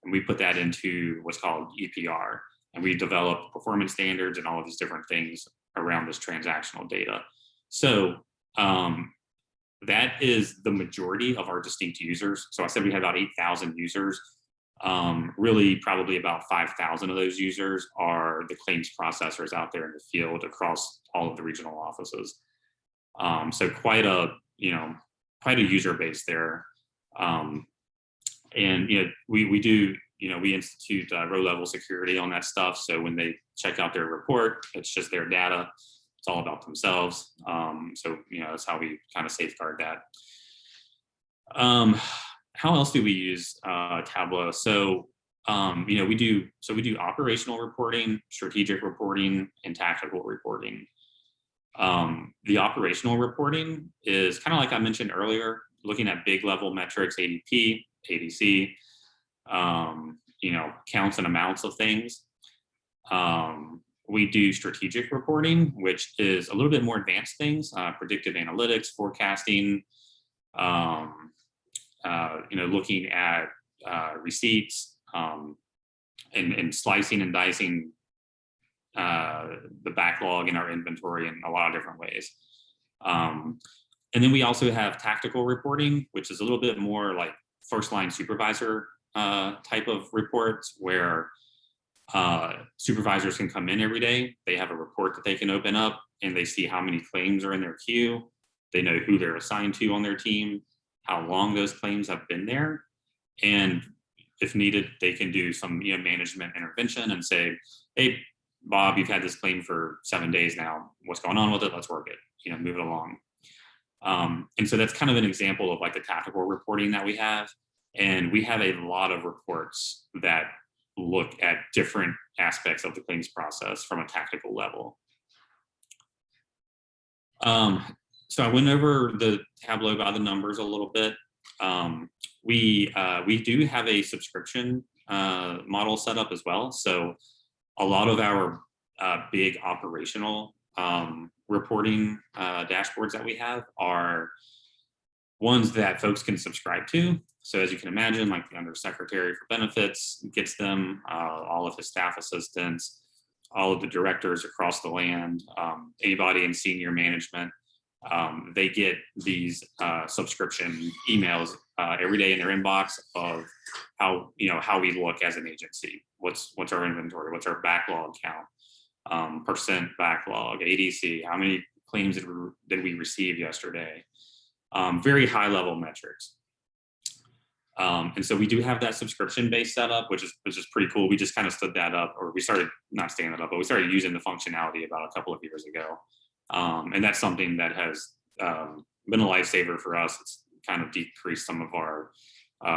Speaker 11: and we put that into what's called EPR. And we develop performance standards and all of these different things around this transactional data. So that is the majority of our distinct users. So I said we have about 8,000 users. Really, probably about 5,000 of those users are the claims processors out there in the field across all of the regional offices. So quite a user base there. And we do, we institute row level security on that stuff. So when they check out their report, it's just their data. It's all about themselves. So that's how we kind of safeguard that. How else do we use Tableau? So we do operational reporting, strategic reporting, and tactical reporting. The operational reporting is kind of like I mentioned earlier, looking at big level metrics, ADP, ADC, counts and amounts of things. We do strategic reporting, which is a little bit more advanced things, predictive analytics, forecasting, looking at receipts, and slicing and dicing the backlog in our inventory in a lot of different ways. And then we also have tactical reporting, which is a little bit more like first line supervisor type of reports, where supervisors can come in every day. They have a report that they can open up, and they see how many claims are in their queue. They know who they're assigned to on their team, how long those claims have been there. And if needed, they can do some management intervention and say, hey, Bob, you've had this claim for 7 days now. What's going on with it? Let's work it, move it along. And so that's kind of an example of like the tactical reporting that we have. And we have a lot of reports that look at different aspects of the claims process from a tactical level. So I went over the Tableau by the numbers a little bit. We do have a subscription model set up as well. So a lot of our big operational reporting dashboards that we have are ones that folks can subscribe to. So as you can imagine, like the Undersecretary for Benefits gets them, all of his staff assistants, all of the directors across the land, anybody in senior management, they get these subscription emails every day in their inbox of how we look as an agency. What's our inventory? What's our backlog count? Percent backlog, ADC, how many claims did we receive yesterday? Very high level metrics. And so we do have that subscription-based setup, which is pretty cool. We just kind of stood that up, or we started not standing that up, but we started using the functionality about a couple of years ago. And that's something that has been a lifesaver for us. It's kind of decreased some of our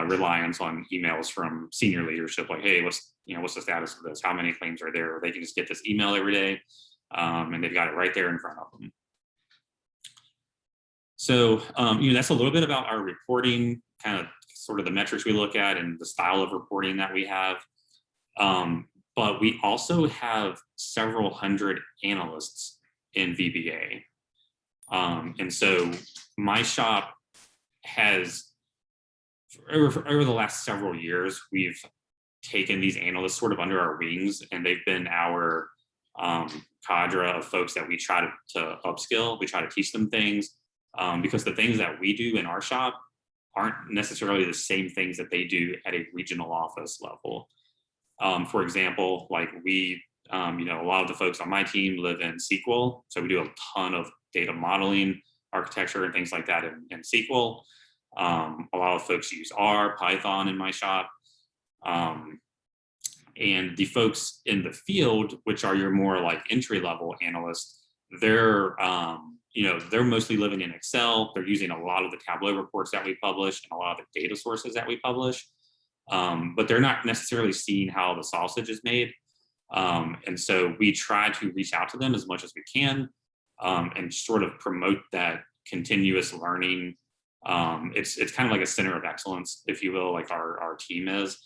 Speaker 11: reliance on emails from senior leadership, like, hey, what's the status of this? How many claims are there? They can just get this email every day, and they've got it right there in front of them. So, that's a little bit about our reporting, kind of sort of the metrics we look at and the style of reporting that we have. But we also have several hundred analysts in VBA. And so my shop has, over the last several years, we've taken these analysts sort of under our wings, and they've been our cadre of folks that we try to upskill. We try to teach them things, because the things that we do in our shop aren't necessarily the same things that they do at a regional office level. For example, like we, a lot of the folks on my team live in SQL. So we do a ton of data modeling, architecture, and things like that in SQL. A lot of folks use R, Python in my shop. And the folks in the field, which are your more like entry-level analysts, they're they're mostly living in Excel. They're using a lot of the Tableau reports that we publish and a lot of the data sources that we publish, but they're not necessarily seeing how the sausage is made. And so we try to reach out to them as much as we can, and sort of promote that continuous learning. It's kind of like a center of excellence, if you will, like our team is.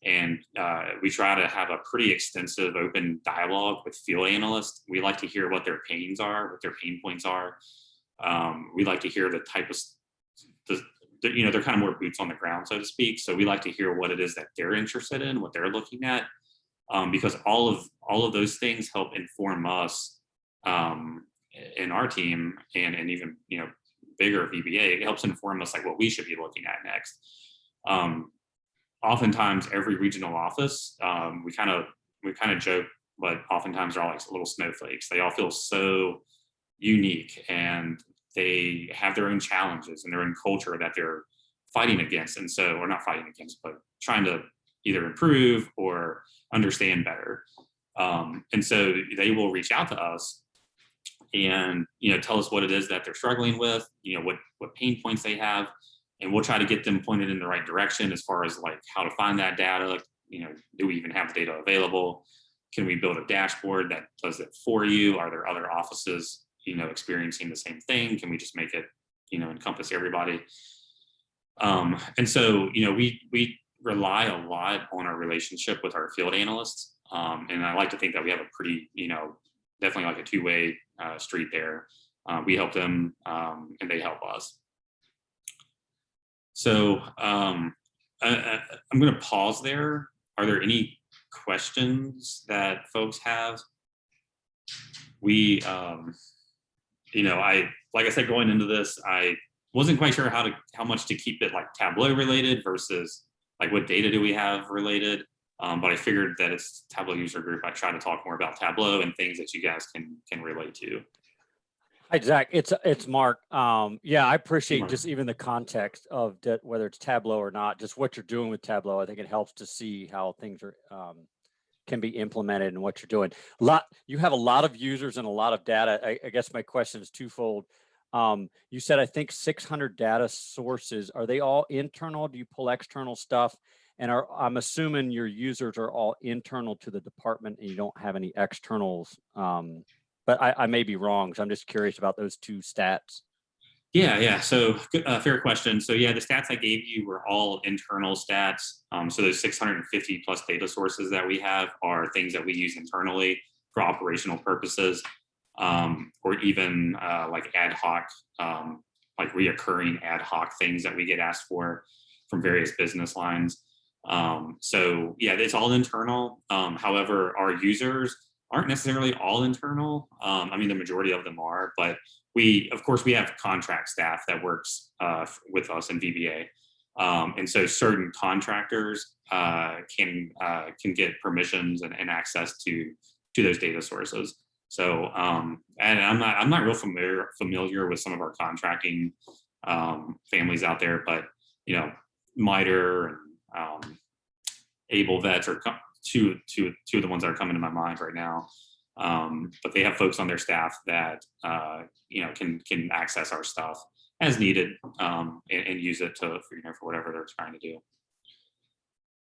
Speaker 11: And we try to have a pretty extensive open dialogue with field analysts. We like to hear what their pains are, what their pain points are. We like to hear the type of, they're kind of more boots on the ground, so to speak. So we like to hear what it is that they're interested in, what they're looking at, because all of those things help inform us in our team, and even bigger VBA. It helps inform us like what we should be looking at next. Oftentimes, every regional office, we kind of joke, but oftentimes they're all like little snowflakes. They all feel so unique, and they have their own challenges and their own culture that they're fighting against. And so, or not fighting against, but trying to either improve or understand better. And so they will reach out to us and tell us what it is that they're struggling with, what pain points they have, and we'll try to get them pointed in the right direction as far as like how to find that data. Do we even have the data available? Can we build a dashboard that does it for you? Are there other offices experiencing the same thing? Can we just make it encompass everybody? And so we rely a lot on our relationship with our field analysts, and I like to think that we have a pretty definitely like a two-way street there. We help them, and they help us. So I'm going to pause there. Are there any questions that folks have? We, like I said, going into this, I wasn't quite sure how much to keep it like Tableau related versus like what data do we have related. But I figured that it's Tableau user group. I try to talk more about Tableau and things that you guys can relate to.
Speaker 7: Hi, Zach. It's Mark. Yeah, I appreciate just even the context of whether it's Tableau or not, just what you're doing with Tableau. I think it helps to see how things are can be implemented and what you're doing. You have a lot of users and a lot of data. I guess my question is twofold. You said, I think 600 data sources. Are they all internal? Do you pull external stuff? And I'm assuming your users are all internal to the department and you don't have any externals. But I may be wrong, so I'm just curious about those two stats.
Speaker 11: Yeah. So fair question. So yeah, the stats I gave you were all internal stats. So those 650 plus data sources that we have are things that we use internally for operational purposes, or even like ad hoc, like reoccurring ad hoc things that we get asked for from various business lines. So yeah, it's all internal. However, our users aren't necessarily all internal. I mean, the majority of them are, but of course, we have contract staff that works with us in VBA. And so certain contractors can get permissions and access to those data sources. So, and I'm not real familiar with some of our contracting families out there, but MITRE and Able Vets are two of the ones that are coming to my mind right now. But they have folks on their staff that can access our stuff as needed, and use it for whatever they're trying to do.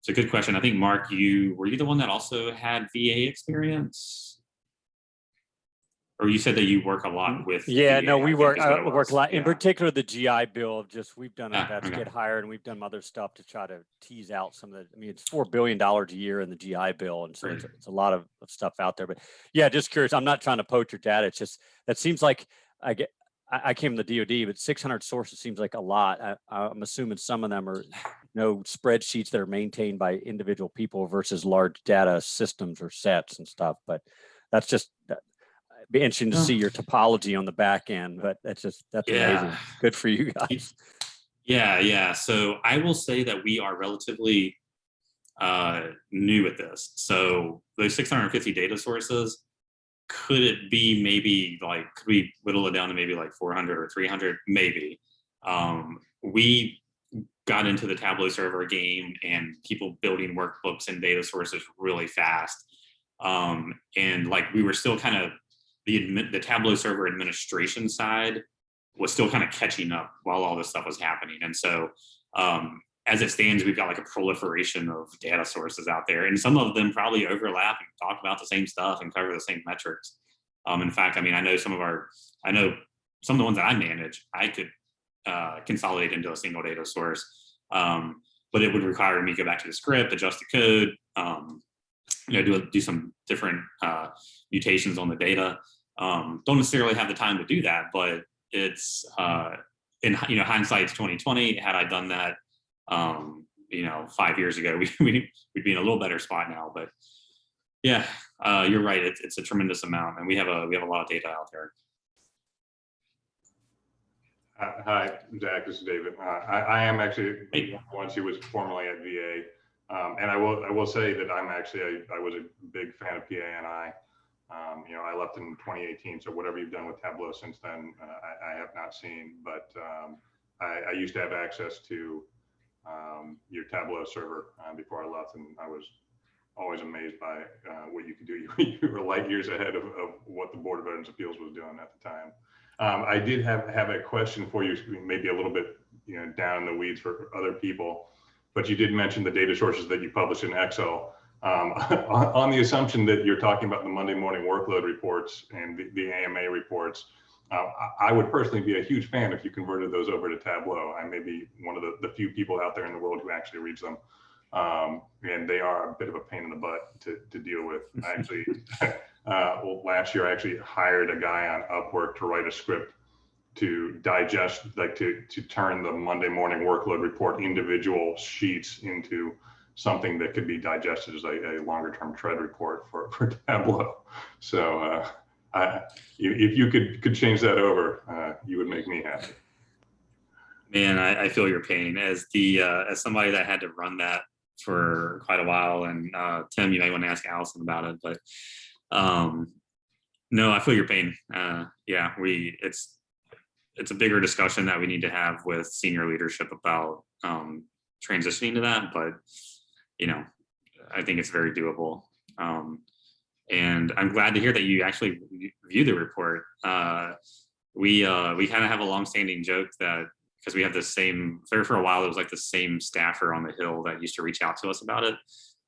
Speaker 11: It's a good question. I think Mark, were you the one that also had VA experience? Or you said that you work a lot with?
Speaker 7: Yeah,
Speaker 11: VA,
Speaker 7: no, I work a lot.
Speaker 11: Yeah.
Speaker 7: In particular, the GI Bill. We've done a vets
Speaker 11: okay.
Speaker 7: get hired, and we've done other stuff to try to tease out some of the. I mean, it's $4 billion a year in the GI Bill, and so it's a lot of stuff out there. But yeah, just curious. I'm not trying to poach your data. It's just that seems like I came from the DoD, but 600 sources seems like a lot. I'm assuming some of them are spreadsheets that are maintained by individual people versus large data systems or sets and stuff. But that's just. Be interesting to see your topology on the back end, but that's amazing. Good for you guys.
Speaker 11: Yeah. So I will say that we are relatively new at this. So those 650 data sources, could it be maybe could we whittle it down to maybe like 400 or 300? Maybe. We got into the Tableau server game and people building workbooks and data sources really fast. And we were still kind of the Tableau server administration side was still kind of catching up while all this stuff was happening. And so as it stands, we've got like a proliferation of data sources out there, and some of them probably overlap and talk about the same stuff and cover the same metrics. In fact, I mean, I know some of the ones that I manage, I could consolidate into a single data source, but it would require me to go back to the script, adjust the code, do some different mutations on the data. Don't necessarily have the time to do that, but it's in hindsight's 2020. Had I done that 5 years ago, we'd be in a little better spot now. But yeah, you're right. It's a tremendous amount, and we have a lot of data out there.
Speaker 9: Hi, Zach. This is David. I am actually once he was formerly at VA, and I will say that I was a big fan of PANI. I left in 2018, so whatever you've done with Tableau since then, I have not seen. But I used to have access to your Tableau server before I left, and I was always amazed by what you could do. You were light years ahead of what the Board of Veterans Appeals was doing at the time. I did have a question for you, maybe a little bit down in the weeds for other people, but you did mention the data sources that you publish in Excel. On the assumption that you're talking about the Monday morning workload reports and the AMA reports, I would personally be a huge fan if you converted those over to Tableau. I may be one of the few people out there in the world who actually reads them. And they are a bit of a pain in the butt to deal with. Actually, last year I actually hired a guy on Upwork to write a script to digest, to turn the Monday morning workload report individual sheets into something that could be digested as a longer term tread report for Tableau. So if you could change that over, you would make me happy.
Speaker 11: Man, I feel your pain as somebody that had to run that for quite a while. And Tim, you may want to ask Allison about it, but no, I feel your pain. Yeah, it's a bigger discussion that we need to have with senior leadership about transitioning to that, but I think it's very doable. And I'm glad to hear that you actually view the report. We kind of have a long-standing joke that, because we have the same, for a while, it was like the same staffer on the Hill that used to reach out to us about it.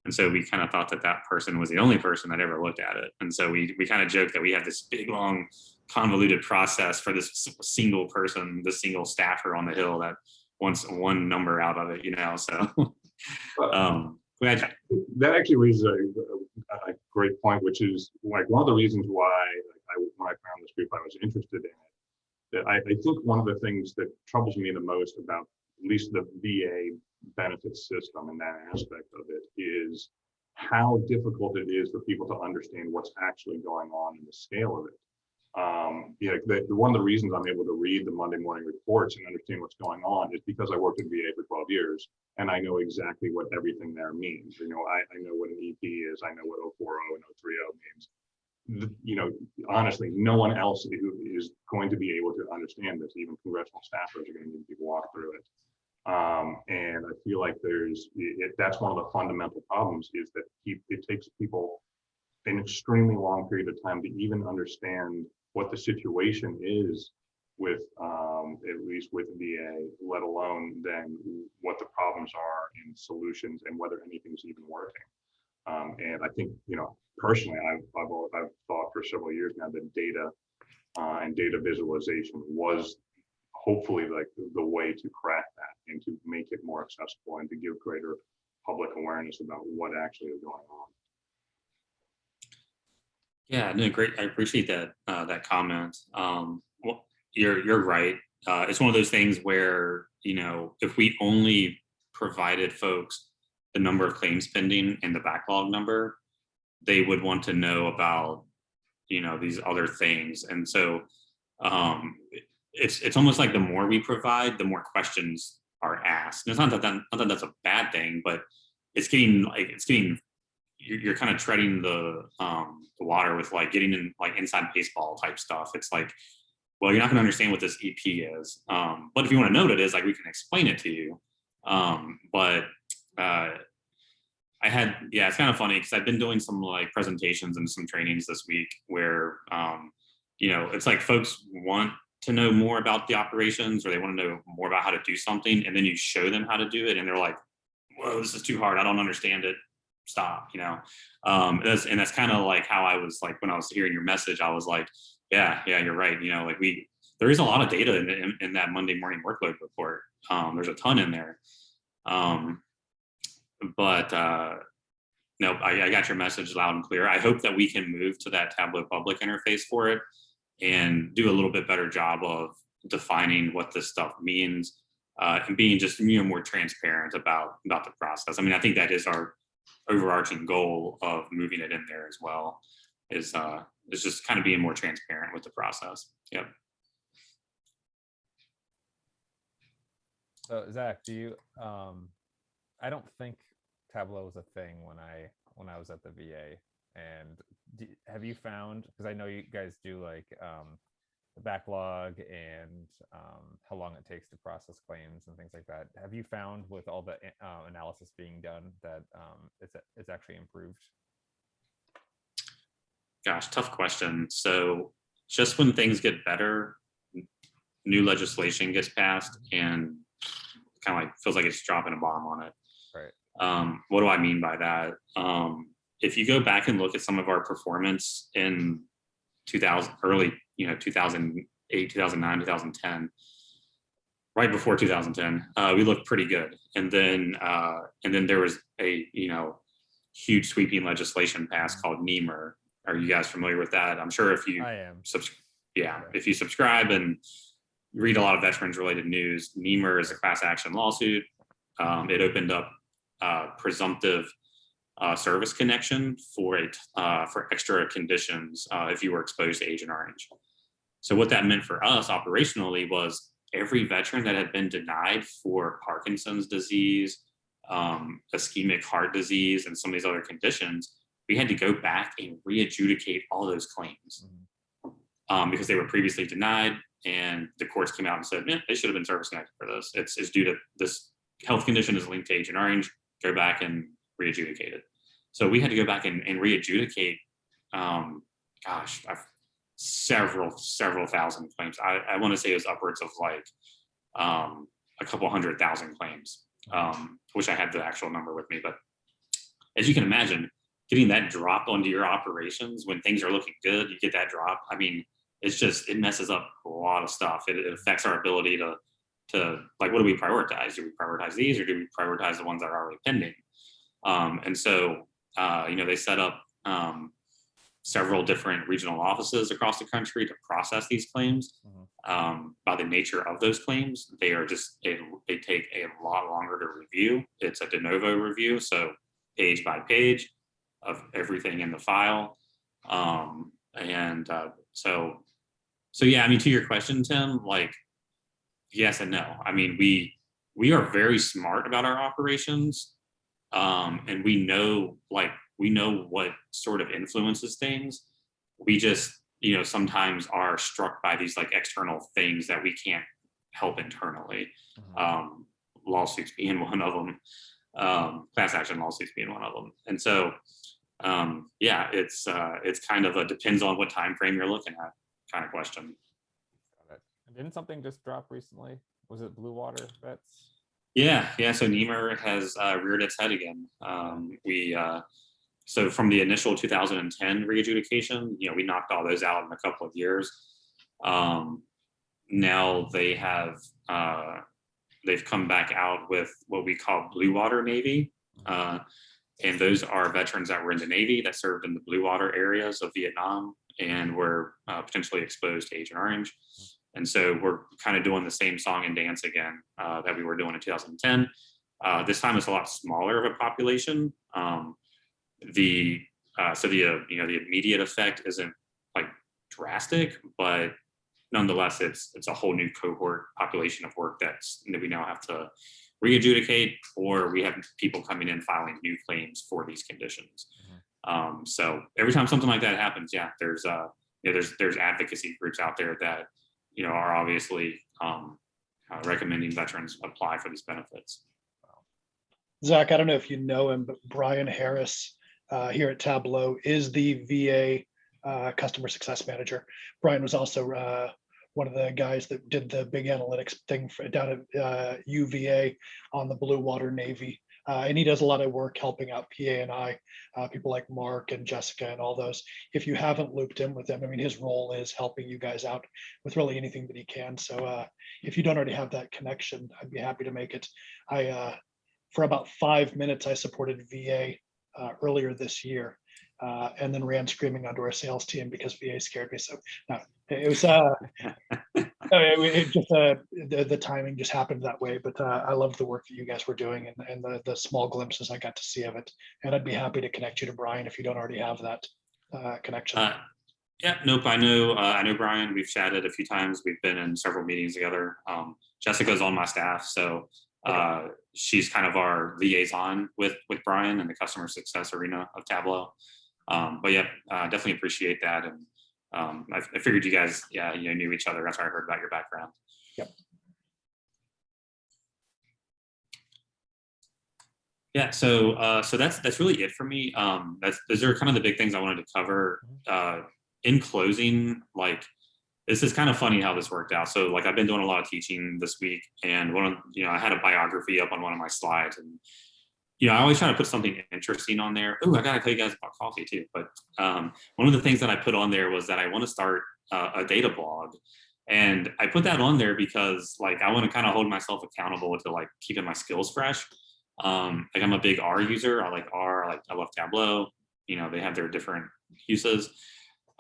Speaker 11: And so we kind of thought that person was the only person that ever looked at it. And so we kind of joked that we have this big, long, convoluted process for this single person, the single staffer on the Hill that wants one number out of it, so.
Speaker 9: That actually raises a great point, which is like one of the reasons why when I found this group, I was interested in it. That I think one of the things that troubles me the most about at least the VA benefits system and that aspect of it is how difficult it is for people to understand what's actually going on in the scale of it. One of the reasons I'm able to read the Monday morning reports and understand what's going on is because I worked at VA for 12 years and I know exactly what everything there means. I know what an EP is. I know what 040 and 030 means. Honestly, no one else who is going to be able to understand this. Even congressional staffers are going to need to walk through it. And I feel like that's one of the fundamental problems is that it takes people an extremely long period of time to even understand what the situation is with, at least with VA, let alone then what the problems are and solutions and whether anything's even working. And I think, personally, I've thought for several years now that data and data visualization was hopefully like the way to crack that and to make it more accessible and to give greater public awareness about what actually is going on.
Speaker 11: Yeah, no, great. I appreciate that comment. Well, you're right. It's one of those things where, if we only provided folks the number of claims pending and the backlog number, they would want to know about, these other things. And so it's almost like the more we provide, the more questions are asked. And it's not that that's a bad thing, but you're kind of treading the water with like getting in like inside baseball type stuff. It's like, well, you're not going to understand what this EP is. But if you want to know what it is, like we can explain it to you. It's kind of funny because I've been doing some like presentations and some trainings this week where it's like folks want to know more about the operations, or they want to know more about how to do something, and then you show them how to do it and they're like, whoa, this is too hard, I don't understand it, stop. That's kind of like how I was like when I was hearing your message. I was like, yeah, you're right. Like there is a lot of data in that Monday morning workload report. There's a ton in there. But no, I got your message loud and clear. I hope that we can move to that Tableau public interface for it and do a little bit better job of defining what this stuff means, and being just more transparent about the process. I mean, I think that is our overarching goal of moving it in there as well, is just kind of being more transparent with the process. Yep.
Speaker 1: So Zach, do you? I don't think Tableau was a thing when I was at the VA. And have you found, because I know you guys do like the backlog and how long it takes to process claims and things like that. Have you found with all the analysis being done that it's actually improved?
Speaker 11: Gosh, tough question. So just when things get better, new legislation gets passed and kind of like feels like it's dropping a bomb on it.
Speaker 1: Right.
Speaker 11: What do I mean by that? If you go back and look at some of our performance in 2008, 2009, 2010, right before 2010, we looked pretty good. And then there was a, huge sweeping legislation passed called NEMR. Are you guys familiar with that? I'm sure if you,
Speaker 1: I am.
Speaker 11: If you subscribe and read a lot of veterans related news, NEMR is a class action lawsuit. It opened up presumptive service connection for extra conditions if you were exposed to Agent Orange. So what that meant for us operationally was every veteran that had been denied for Parkinson's disease, ischemic heart disease, and some of these other conditions, we had to go back and re-adjudicate all those claims because they were previously denied, and the courts came out and said, they should have been service connected for this. It's due to this health condition is linked to Agent Orange. Go back and re-adjudicate it. So we had to go back and re-adjudicate, several thousand claims. I want to say it was upwards of like a couple 100,000 claims. Wish I had the actual number with me, but as you can imagine, getting that drop onto your operations when things are looking good, you get that drop. I mean, it messes up a lot of stuff. It affects our ability to like, what do we prioritize? Do we prioritize these, or do we prioritize the ones that are already pending? And so, they set up several different regional offices across the country to process these claims. By the nature of those claims, they take a lot longer to review. It's a de novo review, so page by page of everything in the file. So yeah, I mean, to your question, Tim, like, yes and no. I mean, we are very smart about our operations, and we know what sort of influences things. We just, sometimes are struck by these like external things that we can't help internally. Lawsuits being one of them, class action lawsuits being one of them. And so, it's kind of a depends on what time frame you're looking at kind of question.
Speaker 1: Got it. Didn't something just drop recently? Was it Blue Water Vets?
Speaker 11: Yeah. So NEMR has reared its head again. So from the initial 2010 re-adjudication, we knocked all those out in a couple of years. Now they have they've come back out with what we call Blue Water Navy, and those are veterans that were in the Navy that served in the blue water areas of Vietnam and were potentially exposed to Agent Orange. And so we're kind of doing the same song and dance again that we were doing in 2010. This time it's a lot smaller of a population. The immediate effect isn't like drastic, but nonetheless, it's a whole new cohort population of work that we now have to re-adjudicate, or we have people coming in filing new claims for these conditions. So every time something like that happens, there's advocacy groups out there that are obviously recommending veterans apply for these benefits.
Speaker 5: Zach, I don't know if you know him, but Brian Harris here at Tableau is the VA customer success manager. Brian was also one of the guys that did the big analytics thing down at UVA on the Blue Water Navy. And he does a lot of work helping out PA and I, people like Mark and Jessica and all those. If you haven't looped in with them, I mean, his role is helping you guys out with really anything that he can. So if you don't already have that connection, I'd be happy to make it. For about 5 minutes, I supported VA earlier this year, and then ran screaming onto our sales team because VA scared me. So no, it was it just the timing just happened that way. But I love the work that you guys were doing and the small glimpses I got to see of it. And I'd be happy to connect you to Brian if you don't already have that connection.
Speaker 11: Yeah, nope. I know Brian. We've chatted a few times. We've been in several meetings together. Jessica's on my staff, so she's kind of our liaison with Brian in the customer success arena of Tableau. But yeah, definitely appreciate that. And I figured you guys, knew each other. That's how I heard about your background.
Speaker 5: Yep.
Speaker 11: Yeah, so that's really it for me. Those are kind of the big things I wanted to cover. In closing, like, this is kind of funny how this worked out. So like, I've been doing a lot of teaching this week, and I had a biography up on one of my slides, and I always try to put something interesting on there. Oh, I gotta tell you guys about coffee too. But one of the things that I put on there was that I want to start a data blog, and I put that on there because like I want to kind of hold myself accountable to like keeping my skills fresh. Like, I'm a big R user. I like R. I love Tableau. They have their different uses.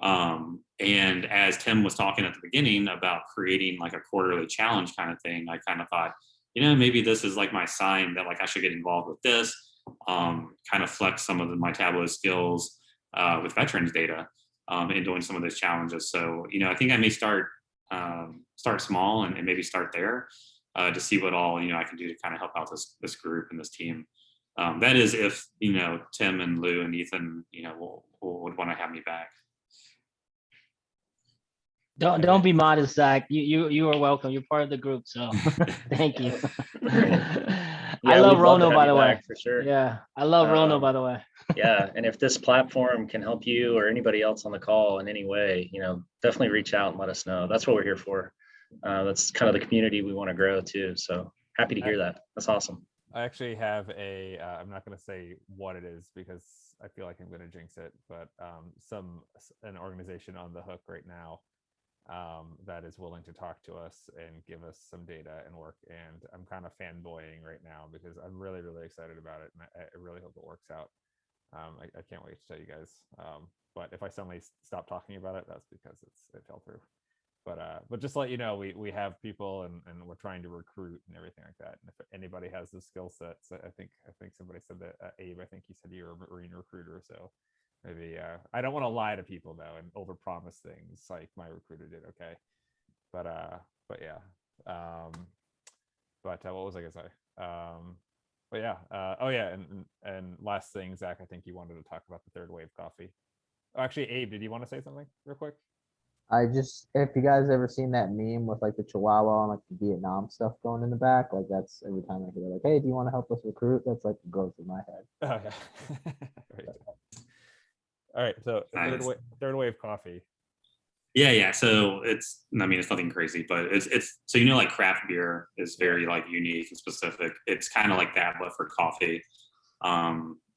Speaker 11: And as Tim was talking at the beginning about creating like a quarterly challenge kind of thing, I kind of thought, maybe this is like my sign that like I should get involved with this, kind of flex some of my Tableau skills with veterans data and doing some of those challenges. So, I think I may start small and maybe start there to see what all, I can do to kind of help out this group and this team. That is if, Tim and Lou and Ethan, would want to have me back.
Speaker 4: Don't be modest, Zach. You are welcome. You're part of the group, so thank you. I love Rono, by the way.
Speaker 3: For sure.
Speaker 4: Yeah, I love Rono, by the way.
Speaker 3: Yeah, and if this platform can help you or anybody else on the call in any way, definitely reach out and let us know. That's what we're here for. That's kind of the community we want to grow too. So happy to hear that. That's awesome.
Speaker 1: I actually have I'm not going to say what it is because I feel like I'm going to jinx it, but an organization on the hook right now that is willing to talk to us and give us some data and work. And I'm kind of fanboying right now because I'm really, really excited about it. And I really hope it works out. I can't wait to tell you guys. But if I suddenly stop talking about it, that's because it fell through. But just to let you know, we have people and we're trying to recruit and everything like that. And if anybody has the skill sets, I think somebody said that, Abe, I think you said you're a Marine recruiter. So maybe I don't want to lie to people though and overpromise things like my recruiter did. Okay. But yeah. What was I gonna say? But yeah. Oh yeah. And last thing, Zach, I think you wanted to talk about the third wave coffee. Oh, actually, Abe, did you want to say something real quick?
Speaker 2: If you guys ever seen that meme with like the Chihuahua and like the Vietnam stuff going in the back, like that's every time I hear like, hey, do you want to help us recruit? That's like goes through my head.
Speaker 1: Oh yeah. Right. All right. So
Speaker 11: Nice.
Speaker 1: third wave coffee.
Speaker 11: Yeah. So it's nothing crazy, but it's so like craft beer is very like unique and specific. It's kind of like that, but for coffee.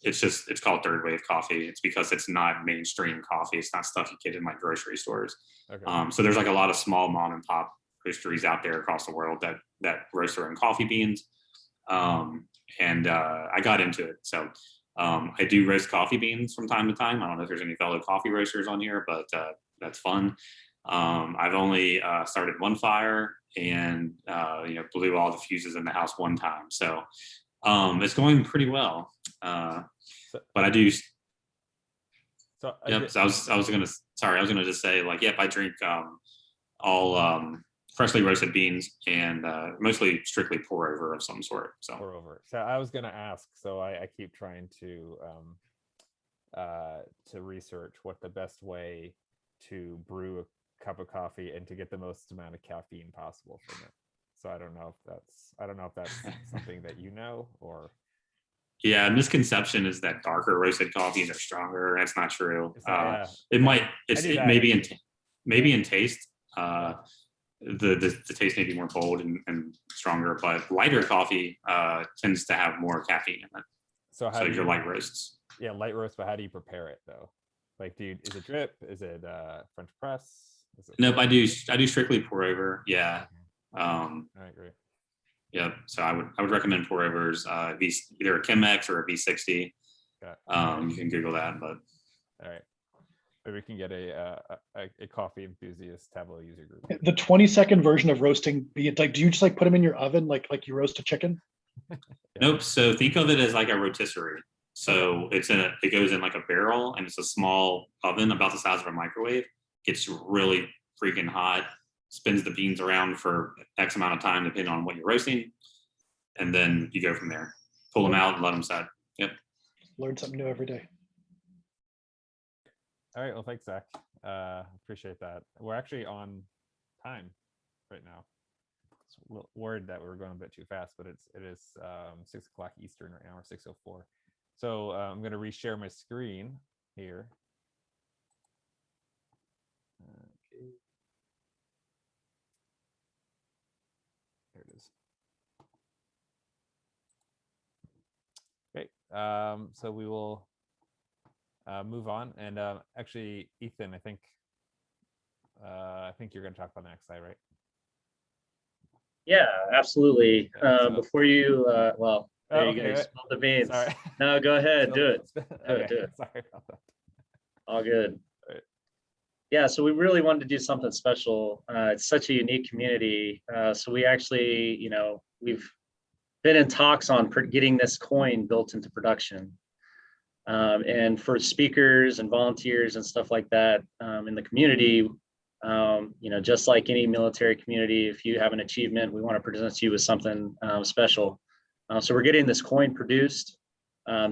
Speaker 11: It's called third wave coffee. It's because it's not mainstream coffee. It's not stuff you get in like grocery stores. Okay. So there's like a lot of small mom and pop roasteries out there across the world that roast their own coffee beans. And I got into it. So I do roast coffee beans from time to time. I don't know if there's any fellow coffee roasters on here, but that's fun. I've only started one fire and blew all the fuses in the house one time. So it's going pretty well. But I do. So yep. So I was gonna just say like, yep, I drink all freshly roasted beans and mostly strictly pour over of some sort. So
Speaker 1: pour over. So I was gonna ask. So I keep trying to research what the best way to brew a cup of coffee and to get the most amount of caffeine possible from it. So I don't know if that's something that you know or.
Speaker 11: Yeah, misconception is that darker roasted coffees are stronger. That's not true.
Speaker 1: Yeah.
Speaker 11: It might,
Speaker 1: I do
Speaker 11: it
Speaker 1: that.
Speaker 11: maybe in taste, the taste may be more bold and stronger, but lighter coffee tends to have more caffeine in it.
Speaker 1: So how
Speaker 11: So
Speaker 1: do
Speaker 11: your
Speaker 1: you,
Speaker 11: light roasts.
Speaker 1: yeah, light roast, but how do you prepare it though? Like, is it drip? Is it French press? Is it
Speaker 11: Nope, I do strictly pour over. Yeah.
Speaker 1: All right, great.
Speaker 11: Yeah. So I would recommend pour overs, either a Chemex or a V60.
Speaker 1: Got it.
Speaker 11: You can Google that, but
Speaker 1: All right. Maybe we can get a coffee enthusiast Tableau user group.
Speaker 5: The 20-second version of roasting, be it like, do you just like put them in your oven like you roast a chicken?
Speaker 11: Nope. So think of it as like a rotisserie. So it goes in like a barrel, and it's a small oven about the size of a microwave. Gets really freaking hot, spins the beans around for X amount of time, depending on what you're roasting. And then you go from there. Pull them out and let them set. Yep.
Speaker 5: Learn something new every day.
Speaker 1: All right. Well, thanks, Zach. Appreciate that. We're actually on time right now. It's a little worried that we're going a bit too fast, but it is 6 o'clock Eastern right now, or 6:04. So I'm going to reshare my screen here. Okay. There it is. Okay. So we will move on, and actually, Ethan, I think you're going to talk about the next slide, right?
Speaker 3: Yeah, absolutely.
Speaker 1: Yeah, so-
Speaker 3: Before you, well, there
Speaker 1: Oh,
Speaker 3: you go.
Speaker 1: okay,
Speaker 3: You
Speaker 1: right.
Speaker 3: spilled the beans.
Speaker 1: Sorry.
Speaker 3: No, go ahead, do it.
Speaker 1: Okay,
Speaker 3: Do it.
Speaker 1: sorry about that.
Speaker 3: All good.
Speaker 1: Right.
Speaker 3: Yeah, so we really wanted to do something special. It's such a unique community. So we actually, we've been in talks on getting this coin built into production. And for speakers and volunteers and stuff like that in the community, just like any military community, if you have an achievement, we want to present you with something special. So we're getting this coin produced.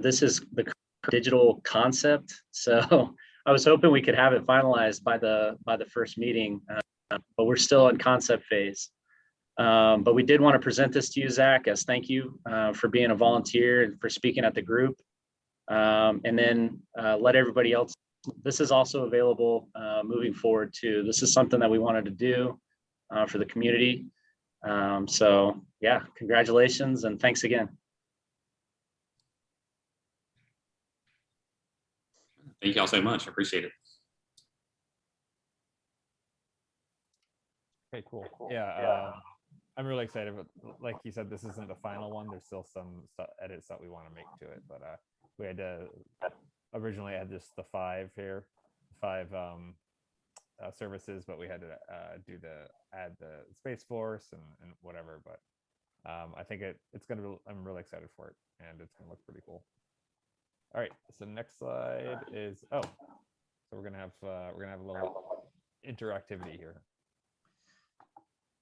Speaker 3: This is the digital concept. So I was hoping we could have it finalized by the first meeting, but we're still in concept phase. But we did want to present this to you, Zach, as thank you for being a volunteer and for speaking at the group. And then let everybody else. This is also available moving forward too. This is something that we wanted to do for the community. So yeah, congratulations and thanks again.
Speaker 11: Thank y'all so much. I appreciate it.
Speaker 1: Okay, cool. Yeah, I'm really excited. But like you said, this isn't the final one. There's still some edits that we want to make to it, but we had to originally add just the 5 here, 5 services, but we had to add the Space Force and whatever. But I think it's gonna. I'm really excited for it, and it's gonna look pretty cool. All right, so next slide is so we're gonna have a little interactivity here.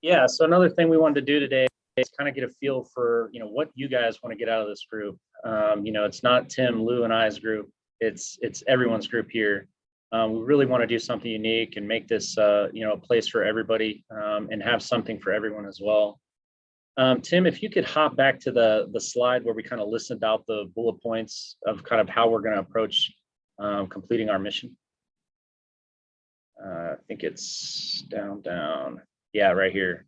Speaker 3: Yeah, so another thing we wanted to do today is kind of get a feel for what you guys want to get out of this group. It's not Tim, Lou, and I's group. It's everyone's group here. We really want to do something unique and make this a place for everybody and have something for everyone as well. Tim, if you could hop back to the slide where we kind of listed out the bullet points of kind of how we're going to approach completing our mission. I think it's down. Yeah, right here.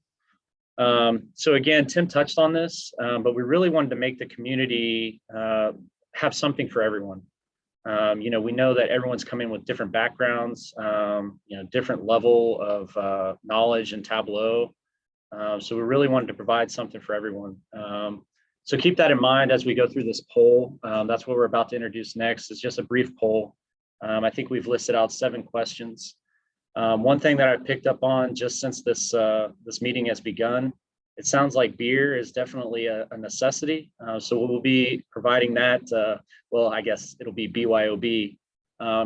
Speaker 3: So again, Tim touched on this, but we really wanted to make the community have something for everyone. We know that everyone's coming with different backgrounds, different level of knowledge in Tableau. So we really wanted to provide something for everyone. So keep that in mind as we go through this poll. That's what we're about to introduce next. It's just a brief poll. I think we've listed out 7 questions. One thing that I picked up on just since this meeting has begun, it sounds like beer is definitely a necessity. So we'll be providing that. Well, I guess it'll be BYOB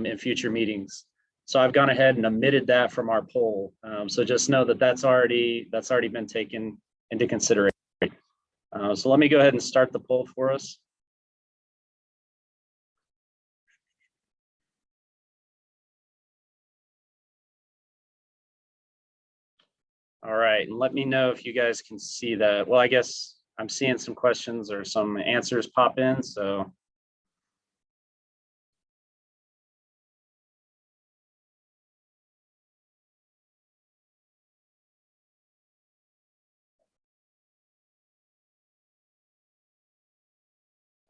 Speaker 3: in future meetings. So I've gone ahead and omitted that from our poll. So just know that that's already been taken into consideration. So let me go ahead and start the poll for us. All right, and let me know if you guys can see that. Well, I guess I'm seeing some questions or some answers pop in, so.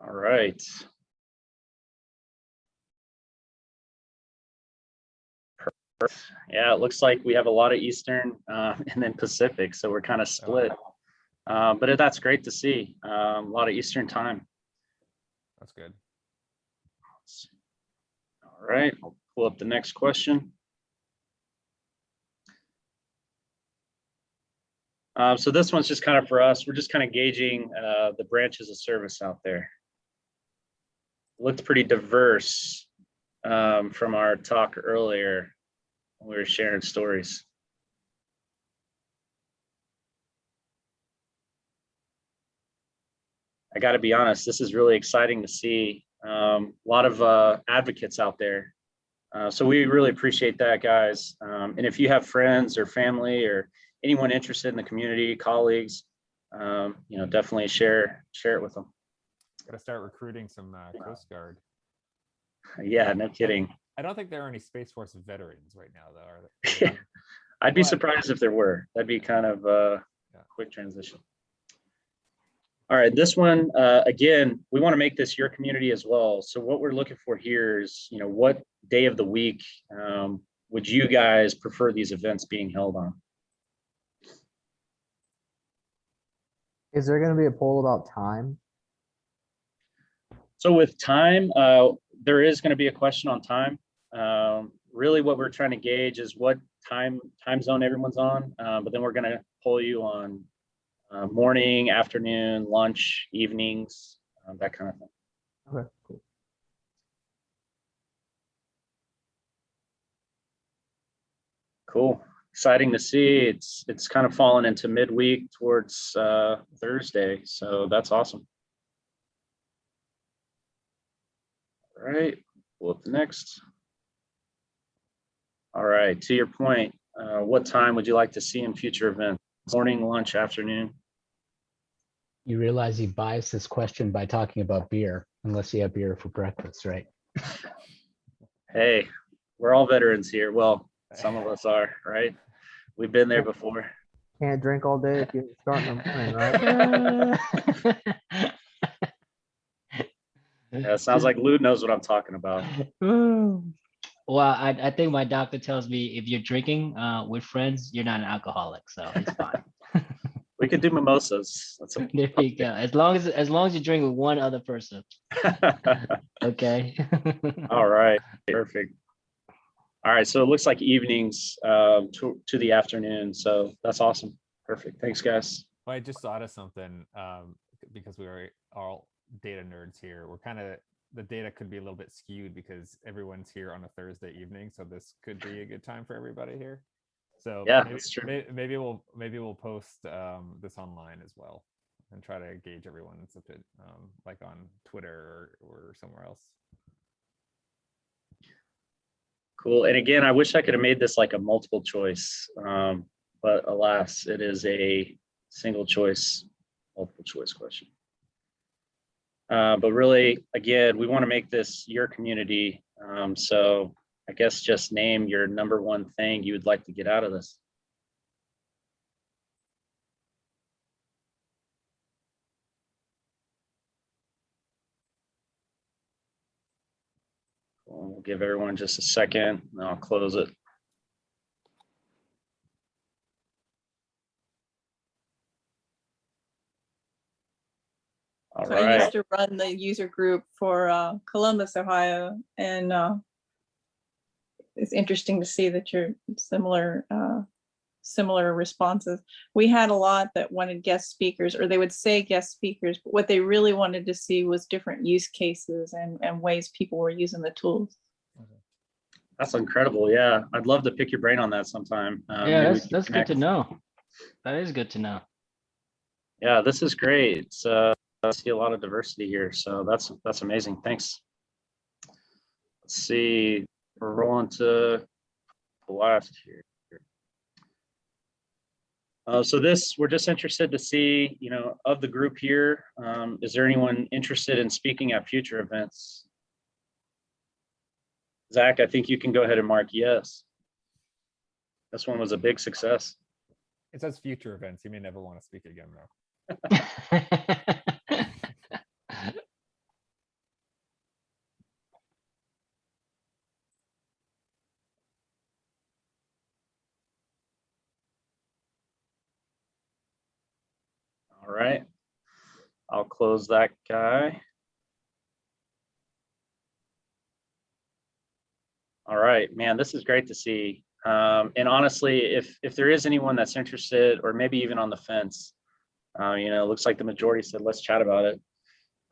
Speaker 3: All right. Yeah, it looks like we have a lot of Eastern and then Pacific, so we're kind of split. But that's great to see. A lot of Eastern time.
Speaker 1: That's good.
Speaker 3: All right, I'll pull up the next question. So this one's just kind of for us. We're just kind of gauging the branches of service out there. Looked pretty diverse from our talk earlier when we were sharing stories. I got to be honest, this is really exciting to see. A lot of advocates out there. So we really appreciate that, guys. And if you have friends or family or anyone interested in the community, colleagues, definitely share it with them.
Speaker 1: Got to start recruiting some Coast Guard.
Speaker 3: Yeah, no kidding.
Speaker 1: I don't think there are any Space Force veterans right now, though, are there?
Speaker 3: I'd be surprised if there were. That'd be kind of a quick transition. All right, this one, again, we want to make this your community as well. So what we're looking for here is, what day of the week would you guys prefer these events being held on?
Speaker 2: Is there going to be a poll about time?
Speaker 3: So with time, there is going to be a question on time. Really what we're trying to gauge is what time zone everyone's on, but then we're going to poll you on morning, afternoon, lunch, evenings, that kind of thing.
Speaker 2: Okay, cool.
Speaker 3: Cool. Exciting to see. It's kind of fallen into midweek towards Thursday, so that's awesome. All right, pull up the next. All right, to your point, what time would you like to see in future events? Morning, lunch, afternoon?
Speaker 8: You realize you biased this question by talking about beer, unless you have beer for breakfast, right?
Speaker 3: Hey, we're all veterans here. Well, some of us are, right? We've been there before.
Speaker 2: Can't drink all day if you start in the morning, right?
Speaker 3: Yeah, it sounds like Lou knows what I'm talking about.
Speaker 4: Well, I think my doctor tells me if you're drinking with friends, you're not an alcoholic, so it's fine.
Speaker 3: We could do mimosas. That's okay.
Speaker 4: There you go. As long as you drink with one other person. Okay.
Speaker 3: All right. Perfect. All right. So it looks like evenings to the afternoon. So that's awesome. Perfect. Thanks, guys.
Speaker 1: Well, I just thought of something because we are all data nerds here. We're kind of, the data could be a little bit skewed because everyone's here on a Thursday evening. So this could be a good time for everybody here. So
Speaker 3: yeah,
Speaker 1: maybe,
Speaker 3: that's true.
Speaker 1: Maybe we'll post this online as well and try to gauge everyone's a bit like on Twitter or somewhere else.
Speaker 3: Cool. And again, I wish I could have made this like a multiple choice, but alas, it is a single choice, multiple choice question. But really, again, we want to make this your community. So I guess just name your number one thing you would like to get out of this. We'll give everyone just a second and I'll close it. All right.
Speaker 12: I used to run the user group for Columbus, Ohio, and it's interesting to see that you're similar responses. We had a lot that wanted guest speakers, or they would say guest speakers, but what they really wanted to see was different use cases and ways people were using the tools.
Speaker 3: That's incredible. Yeah, I'd love to pick your brain on that sometime.
Speaker 4: Yeah, that's good to know. That is good to know.
Speaker 3: Yeah, this is great. It's, I see a lot of diversity here, so that's amazing. Thanks. Let's see, we're rolling to the last here. So we're just interested to see, of the group here, is there anyone interested in speaking at future events? Zach, I think you can go ahead and mark yes. This one was a big success.
Speaker 1: It says future events. You may never want to speak again, though.
Speaker 3: All right. I'll close that guy. All right, man, this is great to see. And honestly, if there is anyone that's interested or maybe even on the fence, it looks like the majority said, let's chat about it.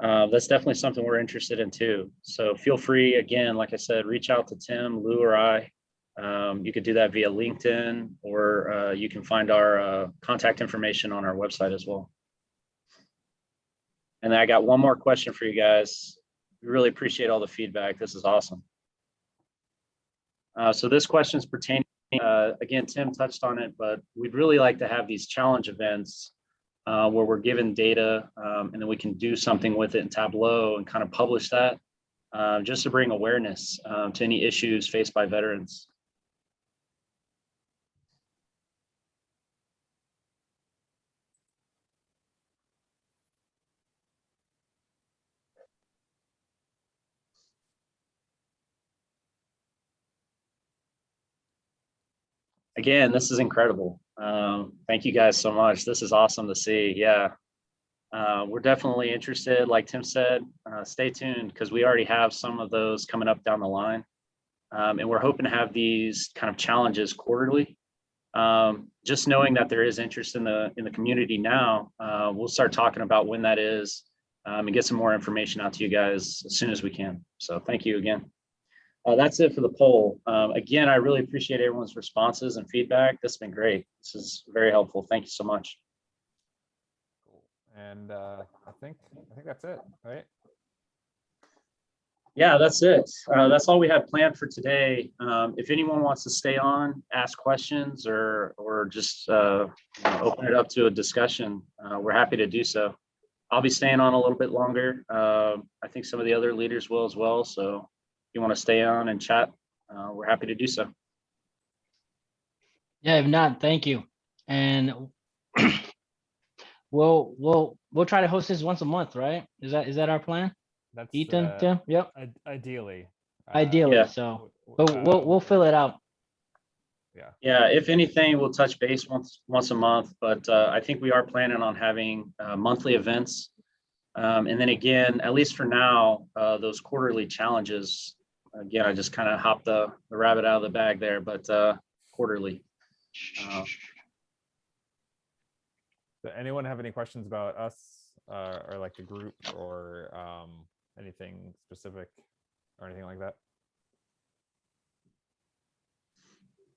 Speaker 3: That's definitely something we're interested in too. So feel free, again, like I said, reach out to Tim, Lou, or I. You could do that via LinkedIn, or you can find our contact information on our website as well. And then I got one more question for you guys. We really appreciate all the feedback. This is awesome. So this question is pertaining, again, Tim touched on it, but we'd really like to have these challenge events where we're given data and then we can do something with it in Tableau and kind of publish that just to bring awareness to any issues faced by veterans. Again, this is incredible. Thank you guys so much. This is awesome to see. Yeah, we're definitely interested. Like Tim said, stay tuned because we already have some of those coming up down the line. And we're hoping to have these kind of challenges quarterly. Just knowing that there is interest in the community now, we'll start talking about when that is and get some more information out to you guys as soon as we can. So thank you again. That's it for the poll. Again, I really appreciate everyone's responses and feedback. This has been great. This is very helpful. Thank you so much.
Speaker 1: Cool. And I think that's it, right?
Speaker 3: Yeah, that's it. That's all we have planned for today. If anyone wants to stay on, ask questions, or just open it up to a discussion, we're happy to do so. I'll be staying on a little bit longer. I think some of the other leaders will as well. So if you want to stay on and chat, we're happy to do so.
Speaker 4: Yeah, if not, thank you. And we'll try to host this once a month, right? Is that our plan?
Speaker 1: That's
Speaker 4: Ethan, Tim, yep.
Speaker 1: Ideally.
Speaker 4: Ideally,
Speaker 3: yeah.
Speaker 4: So but we'll fill it out.
Speaker 3: Yeah, if anything, we'll touch base once a month, but I think we are planning on having monthly events. And then again, at least for now, those quarterly challenges, again, I just kind of hopped the rabbit out of the bag there, but quarterly.
Speaker 1: Does anyone have any questions about us or like the group or anything specific or anything like that?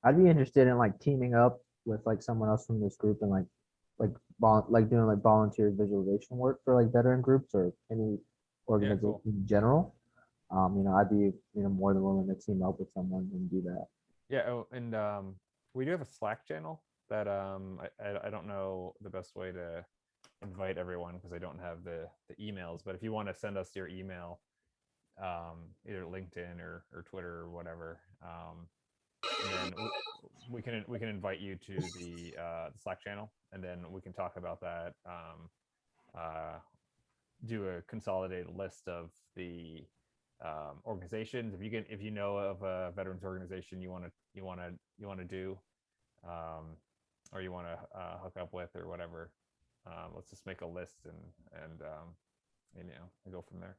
Speaker 2: I'd be interested in like teaming up with like someone else from this group and like doing like volunteer visualization work for like veteran groups or any organization in general. I'd be more than willing to team up with someone and do that.
Speaker 1: Yeah, oh, and we do have a Slack channel that I don't know the best way to invite everyone because I don't have the emails, but if you want to send us your email, either LinkedIn or Twitter or whatever, and then we can invite you to the Slack channel, and then we can talk about that. Do a consolidated list of the organizations. If you know of a veterans organization you want to do, or you want to hook up with or whatever, let's just make a list and go from there.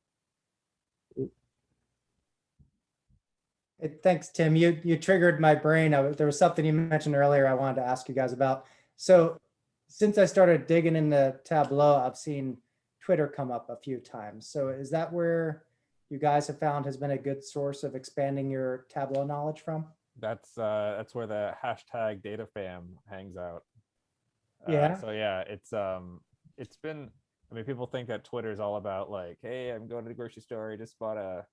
Speaker 6: Thanks, Tim. You triggered my brain. There was something you mentioned earlier I wanted to ask you guys about. So since I started digging into Tableau, I've seen Twitter come up a few times. So is that where you guys have found has been a good source of expanding your Tableau knowledge from?
Speaker 1: That's where the hashtag DataFam hangs out.
Speaker 6: Yeah.
Speaker 1: So yeah, it's been. I mean, people think that Twitter is all about like, hey, I'm going to the grocery store. I just bought a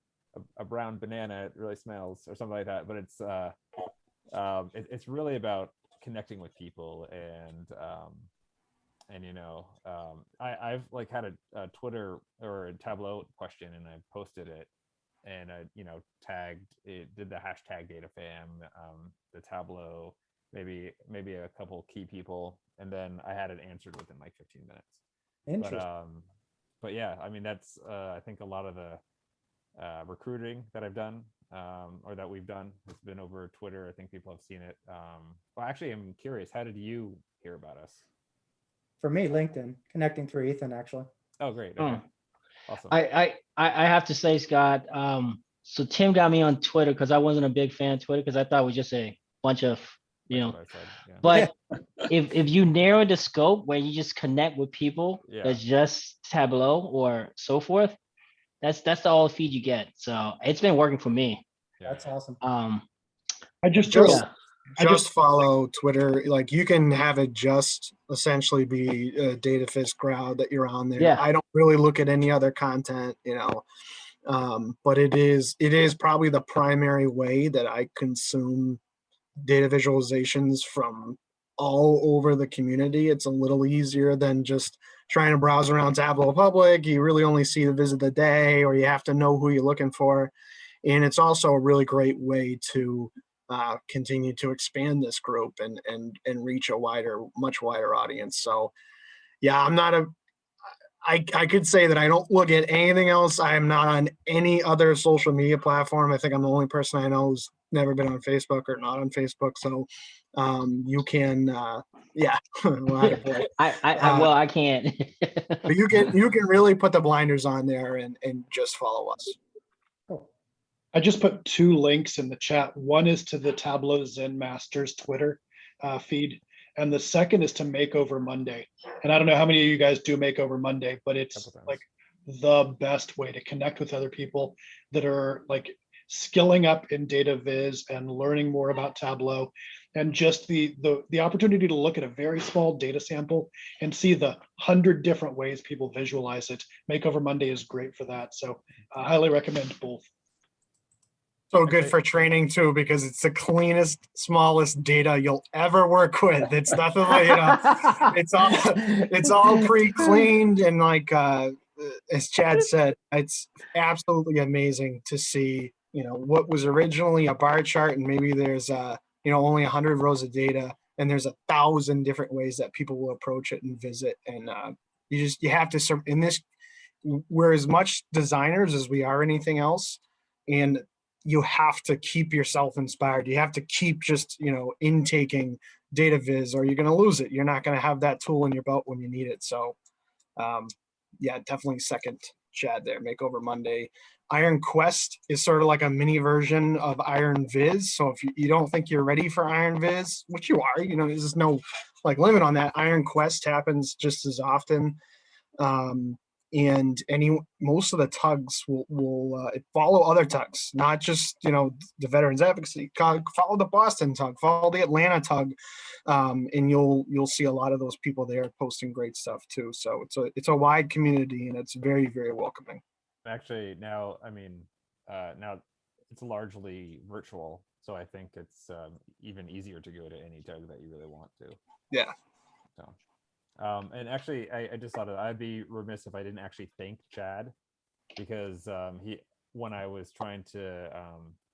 Speaker 1: brown banana. It really smells, or something like that. But it's really about connecting with people and I've like had a Twitter or a Tableau question, and I posted it, and I tagged it, did the hashtag DataFam, the Tableau, maybe a couple key people, and then I had it answered within like 15 minutes.
Speaker 6: Interesting.
Speaker 1: But yeah, I mean, that's I think a lot of the recruiting that I've done or that we've done has been over Twitter. I think people have seen it. Well, actually, I'm curious, how did you hear about us?
Speaker 6: For me, LinkedIn, connecting through Ethan, actually.
Speaker 1: Oh, great. Okay. Awesome.
Speaker 4: I have to say, Scott, so Tim got me on Twitter because I wasn't a big fan of Twitter because I thought it was just a bunch of,
Speaker 1: That's what I said, yeah.
Speaker 4: but if you narrow the scope where you just connect with people,
Speaker 1: Yeah.
Speaker 4: that's just Tableau or so forth, that's the all feed you get. So it's been working for me.
Speaker 6: That's awesome.
Speaker 5: I just follow Twitter. Like, you can have it just essentially be a DataViz crowd that you're on there.
Speaker 4: Yeah.
Speaker 5: I don't really look at any other content, but it is probably the primary way that I consume data visualizations from all over the community. It's a little easier than just trying to browse around Tableau Public. You really only see the visit of the day, or you have to know who you're looking for. And it's also a really great way to continue to expand this group and reach a much wider audience. So yeah, I could say that I don't look at anything else. I am not on any other social media platform. I think I'm the only person I know who's never been on Facebook or not on Facebook. So you can, yeah.
Speaker 4: I can't.
Speaker 5: But you can really put the blinders on there and just follow us.
Speaker 6: Cool.
Speaker 5: I just put 2 links in the chat. One is to the Tableau Zen Masters Twitter feed, and the second is to Makeover Monday. And I don't know how many of you guys do Makeover Monday, but it's like the best way to connect with other people that are like skilling up in data viz and learning more about Tableau, and just the opportunity to look at a very small data sample and see the 100 different ways people visualize it. Makeover Monday is great for that. So I highly recommend both. So good for training too, because it's the cleanest, smallest data you'll ever work with. It's nothing like, it's all pre-cleaned, and like as Chad said, it's absolutely amazing to see, what was originally a bar chart, and maybe there's only 100 rows of data, and there's 1,000 different ways that people will approach it and visit. And you have to, in this, we're as much designers as we are anything else, and you have to keep yourself inspired. You have to keep just, intaking data viz, or you're going to lose it. You're not going to have that tool in your belt when you need it. So yeah, definitely second Chad there. Makeover Monday. Iron Quest is sort of like a mini version of Iron Viz. So if you don't think you're ready for Iron Viz, which you are, there's no like limit on that. Iron Quest happens just as often. And most of the tugs will follow other tugs, not just the Veterans Advocacy. Follow the Boston tug, follow the Atlanta tug, and you'll see a lot of those people there posting great stuff too. So it's a wide community, and it's very, very welcoming.
Speaker 1: Actually, now now it's largely virtual, so I think it's even easier to go to any tug that you really want to.
Speaker 5: Yeah.
Speaker 1: So. And actually, I just thought I'd be remiss if I didn't actually thank Chad, because when I was trying to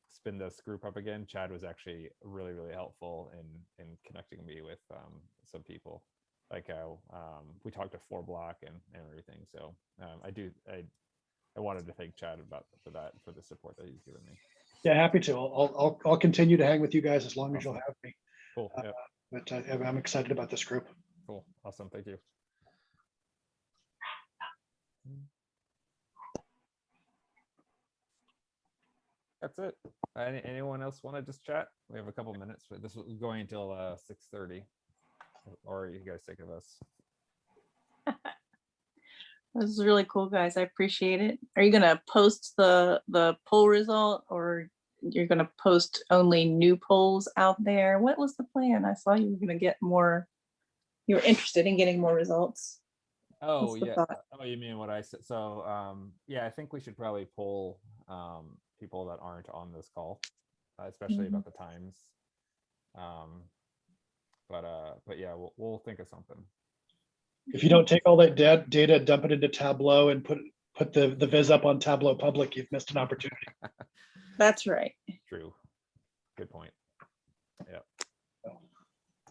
Speaker 1: spin this group up again, Chad was actually really, really helpful in connecting me with some people. Like we talked to 4Block and everything. So I wanted to thank Chad for the support that he's given me.
Speaker 5: Yeah, happy to. I'll continue to hang with you guys as long as you'll have me.
Speaker 1: Cool. Yeah.
Speaker 5: But I'm excited about this group.
Speaker 1: Cool. Awesome. Thank you. That's it. Anyone else want to just chat? We have a couple minutes, but this was going until 6:30. Or you guys think of us?
Speaker 12: This is really cool, guys. I appreciate it. Are you gonna post the poll result, or you're gonna post only new polls out there? What was the plan? I saw you were gonna get more. You were interested in getting more results.
Speaker 1: Oh yeah. Oh, you mean what I said? So yeah, I think we should probably poll people that aren't on this call, especially about the times. But yeah, we'll think of something.
Speaker 5: If you don't take all that data, dump it into Tableau, and put the Viz up on Tableau Public, you've missed an opportunity.
Speaker 12: That's right.
Speaker 1: True. Good point. Yeah.
Speaker 5: All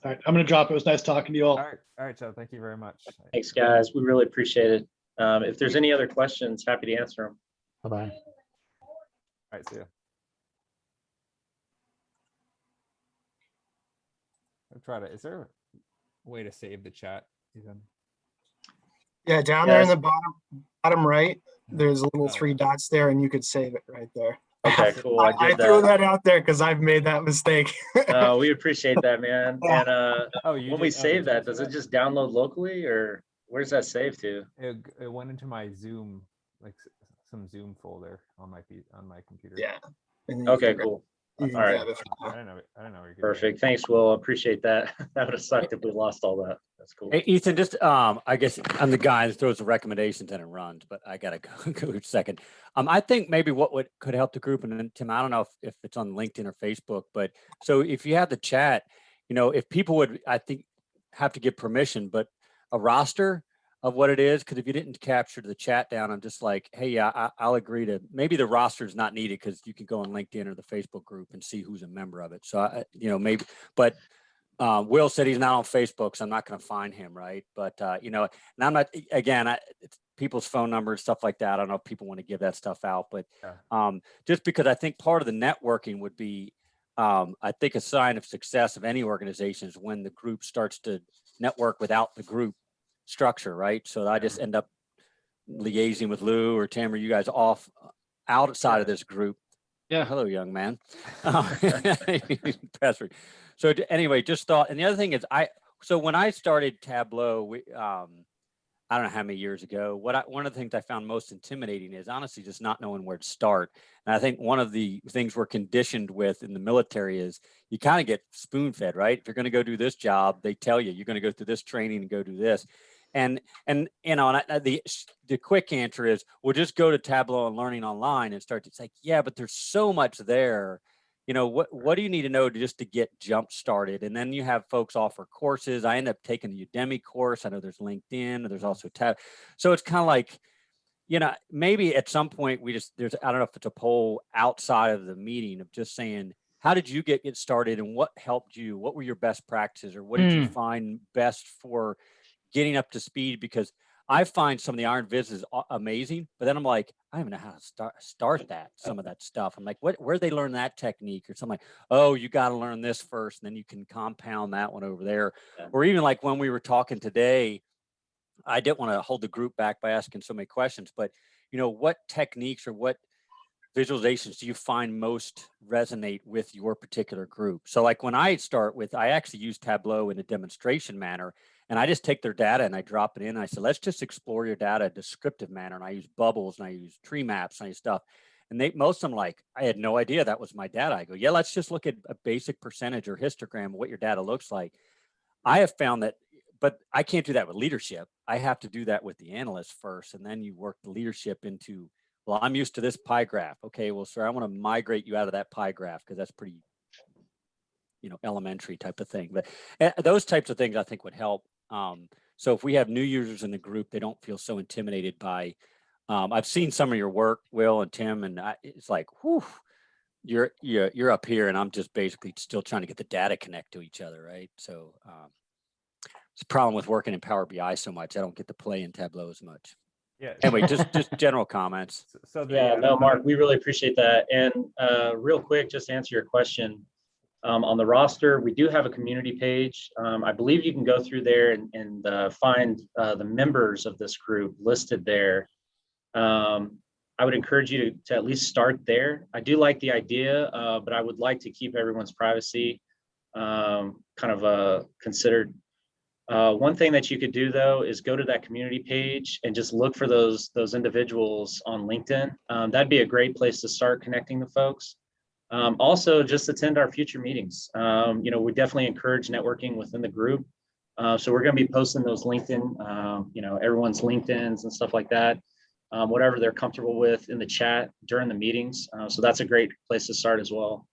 Speaker 5: right, I'm going to drop. It was nice talking to you all.
Speaker 1: All right, Chad. Thank you very much.
Speaker 3: Thanks, guys. We really appreciate it. If there's any other questions, happy to answer them.
Speaker 8: Bye-bye.
Speaker 1: All right, see ya. I'll try to. Is there a way to save the chat, Ethan?
Speaker 10: Yeah, down there in the bottom right, there's little 3 dots there, and you could save it right there.
Speaker 3: Okay, cool.
Speaker 10: I threw that out there because I've made that mistake.
Speaker 3: We appreciate that, man. And when we save that, does it just download locally, or where's that save to?
Speaker 1: It went into my Zoom, like some Zoom folder on my computer.
Speaker 10: Yeah.
Speaker 3: Okay, cool. All right.
Speaker 1: I don't know where you
Speaker 3: Perfect. Thanks, Will. Appreciate that. That would have sucked if we lost all that. That's cool.
Speaker 7: Hey, Ethan, just I guess I'm the guy that throws the recommendations and it runs, but I gotta go a second. I think maybe what could help the group, and then Tim, I don't know if it's on LinkedIn or Facebook, but so if you have the chat, if people would, I think, have to give permission, but a roster of what it is, because if you didn't capture the chat down, I'm just like, hey, yeah, I'll agree to, maybe the roster is not needed because you can go on LinkedIn or the Facebook group and see who's a member of it. So, maybe, but Will said he's not on Facebook, so I'm not going to find him, right? But, and I'm not, again, it's people's phone numbers, stuff like that. I don't know if people want to give that stuff out, but just because I think part of the networking would be, I think a sign of success of any organization is when the group starts to network without the group structure, right? So I just end up liaising with Lou or Tamara, you guys outside of this group. Yeah, hello, young man. So anyway, just thought, and the other thing is, so when I started Tableau, I don't know how many years ago, one of the things I found most intimidating is honestly just not knowing where to start. And I think one of the things we're conditioned with in the military is you kind of get spoon fed, right? If you're going to go do this job, they tell you, you're going to go through this training and go do this. And the quick answer is, we'll just go to Tableau and learning online and start to say, yeah, but there's so much there. What do you need to know to get jump started? And then you have folks offer courses. I end up taking the Udemy course. I know there's LinkedIn, there's also Tab. So it's kind of like, maybe at some point I don't know if it's a poll outside of the meeting of just saying, how did you get started and what helped you? What were your best practices, or what did you find best for getting up to speed? Because I find some of the Iron Viz is amazing, but then I'm like, I don't even know how to start some of that stuff. I'm like, where they learn that technique or something? Like, oh, you got to learn this first, and then you can compound that one over there. Yeah. Or even like when we were talking today, I didn't want to hold the group back by asking so many questions, but what techniques or what visualizations do you find most resonate with your particular group? So like when I actually use Tableau in a demonstration manner, and I just take their data and I drop it in. And I said, let's just explore your data in a descriptive manner. And I use bubbles and I use tree maps and I use stuff. And most of them like, I had no idea that was my data. I go, yeah, let's just look at a basic percentage or histogram of what your data looks like. I have found that, but I can't do that with leadership. I have to do that with the analyst first. And then you work the leadership into, well, I'm used to this pie graph. Okay, well, sir, I want to migrate you out of that pie graph because that's pretty, elementary type of thing. But those types of things I think would help. So if we have new users in the group, they don't feel so intimidated by, I've seen some of your work, Will and Tim, and it's like, whew, you're up here and I'm just basically still trying to get the data connect to each other, right? So it's a problem with working in Power BI so much. I don't get to play in Tableau as much. Yeah. Anyway, just general comments.
Speaker 3: No, Mark, we really appreciate that. And real quick, just to answer your question, on the roster, we do have a community page. I believe you can go through there and find the members of this group listed there. I would encourage you to at least start there. I do like the idea, but I would like to keep everyone's privacy considered. One thing that you could do though is go to that community page and just look for those individuals on LinkedIn. That'd be a great place to start connecting the folks. Also, just attend our future meetings. We definitely encourage networking within the group. So we're going to be posting those LinkedIn, everyone's LinkedIns and stuff like that, whatever they're comfortable with in the chat during the meetings. So that's a great place to start as well.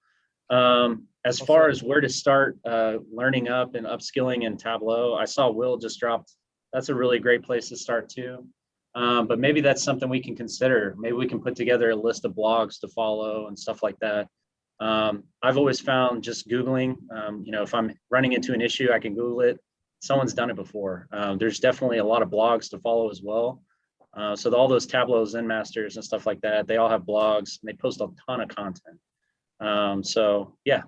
Speaker 3: As far as where to start learning up and upskilling in Tableau, I saw Will just dropped. That's a really great place to start too. But maybe that's something we can consider. Maybe we can put together a list of blogs to follow and stuff like that. I've always found just Googling, if I'm running into an issue, I can Google it. Someone's done it before. There's definitely a lot of blogs to follow as well. So all those Tableau Zen Masters and stuff like that, they all have blogs and they post a ton of content. So yeah,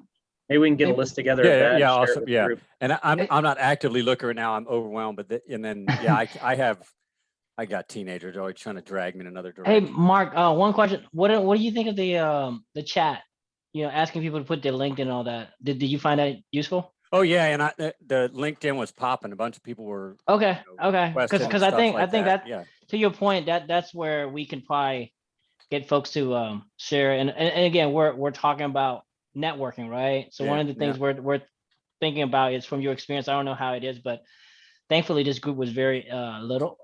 Speaker 3: maybe we can get a list together.
Speaker 7: Yeah,
Speaker 3: of that
Speaker 7: yeah,
Speaker 3: and share it
Speaker 7: awesome.
Speaker 3: with the
Speaker 7: Yeah,
Speaker 3: group.
Speaker 7: and I'm not actively looking right now. I'm overwhelmed, but and then yeah, I got teenagers always trying to drag me in another
Speaker 4: Hey,
Speaker 7: direction.
Speaker 4: Mark, one question. What do you think of the chat? Asking people to put their LinkedIn and all that. Did you find that useful?
Speaker 7: Oh yeah, and the LinkedIn was popping. A bunch of people were
Speaker 4: Okay, okay.
Speaker 7: requesting
Speaker 4: Because
Speaker 7: stuff
Speaker 4: I think
Speaker 7: like
Speaker 4: that
Speaker 7: yeah.
Speaker 4: to your point, that's where we can probably get folks to share. And again, we're talking about networking, right? So one
Speaker 7: Yeah,
Speaker 4: of the things we're thinking about is from your experience. I don't know how it is, but thankfully this group was very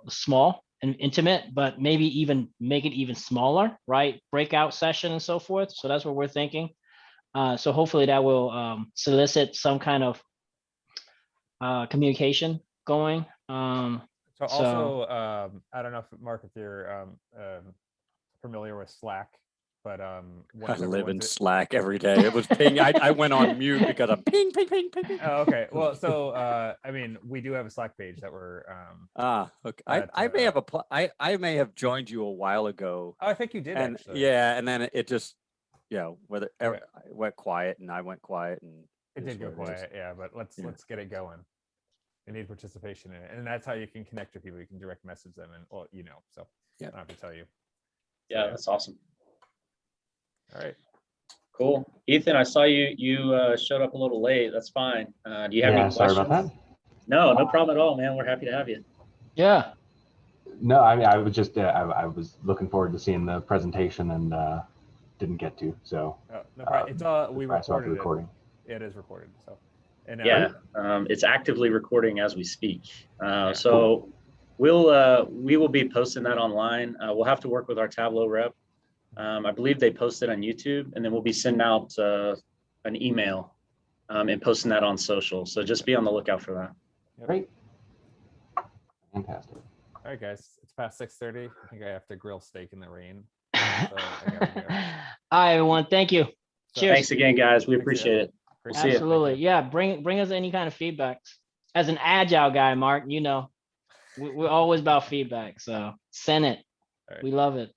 Speaker 4: small and intimate, but maybe even make it even smaller, right? Breakout session and so forth. So that's what we're thinking. So hopefully that will solicit some kind of communication going.
Speaker 1: So also, I don't know if Mark, if you're familiar with Slack, but one
Speaker 7: I
Speaker 1: of
Speaker 7: live in
Speaker 1: everyone's-
Speaker 7: Slack every day. It was ping. I went on mute because I'm ping, ping, ping, ping, ping.
Speaker 1: Oh, okay. Well, so I mean, we do have a Slack page that we're.
Speaker 7: Okay.
Speaker 1: But,
Speaker 7: I may have I may have joined you a while ago.
Speaker 1: Oh, I think you did.
Speaker 7: And
Speaker 1: actually.
Speaker 7: yeah, and then it just, whether
Speaker 1: Okay.
Speaker 7: it went quiet and I went quiet and
Speaker 1: It
Speaker 7: is
Speaker 1: did go
Speaker 7: what it is.
Speaker 1: quiet, yeah. But let's get it going. We need participation in it, and that's how you can connect with people. You can direct message them, and well, so
Speaker 7: Yeah.
Speaker 1: I don't have to tell you.
Speaker 3: Yeah, that's awesome.
Speaker 1: All right.
Speaker 3: Cool. Ethan, I saw you showed up a little late. That's fine. Do you have any
Speaker 13: sorry
Speaker 3: questions?
Speaker 13: about that.
Speaker 3: No problem at all, man. We're happy to have you.
Speaker 4: Yeah.
Speaker 13: No, I mean, I was just I was looking forward to seeing the presentation and didn't get to. So
Speaker 1: No problem. It's all we
Speaker 13: I saw the
Speaker 1: recorded
Speaker 13: recording.
Speaker 1: it. It is recorded. So, and
Speaker 3: Yeah, it's actively recording as we speak. So we will be posting that online. We'll have to work with our Tableau rep. I believe they posted on YouTube, and then we'll be sending out an email and posting that on social. So just be on the lookout for that.
Speaker 13: Great. Fantastic.
Speaker 1: all right, guys. It's past 6:30. I think I have to grill steak in the rain. So I gotta go.
Speaker 4: All right, everyone. Thank you.
Speaker 1: So,
Speaker 4: Cheers.
Speaker 3: Thanks again, guys. We
Speaker 1: Thanks,
Speaker 3: appreciate it. We'll see you.
Speaker 4: Absolutely. Yeah. Bring us any kind of feedback. As an agile guy, Mark, we're always about feedback. So send it.
Speaker 1: All right.
Speaker 4: We love it.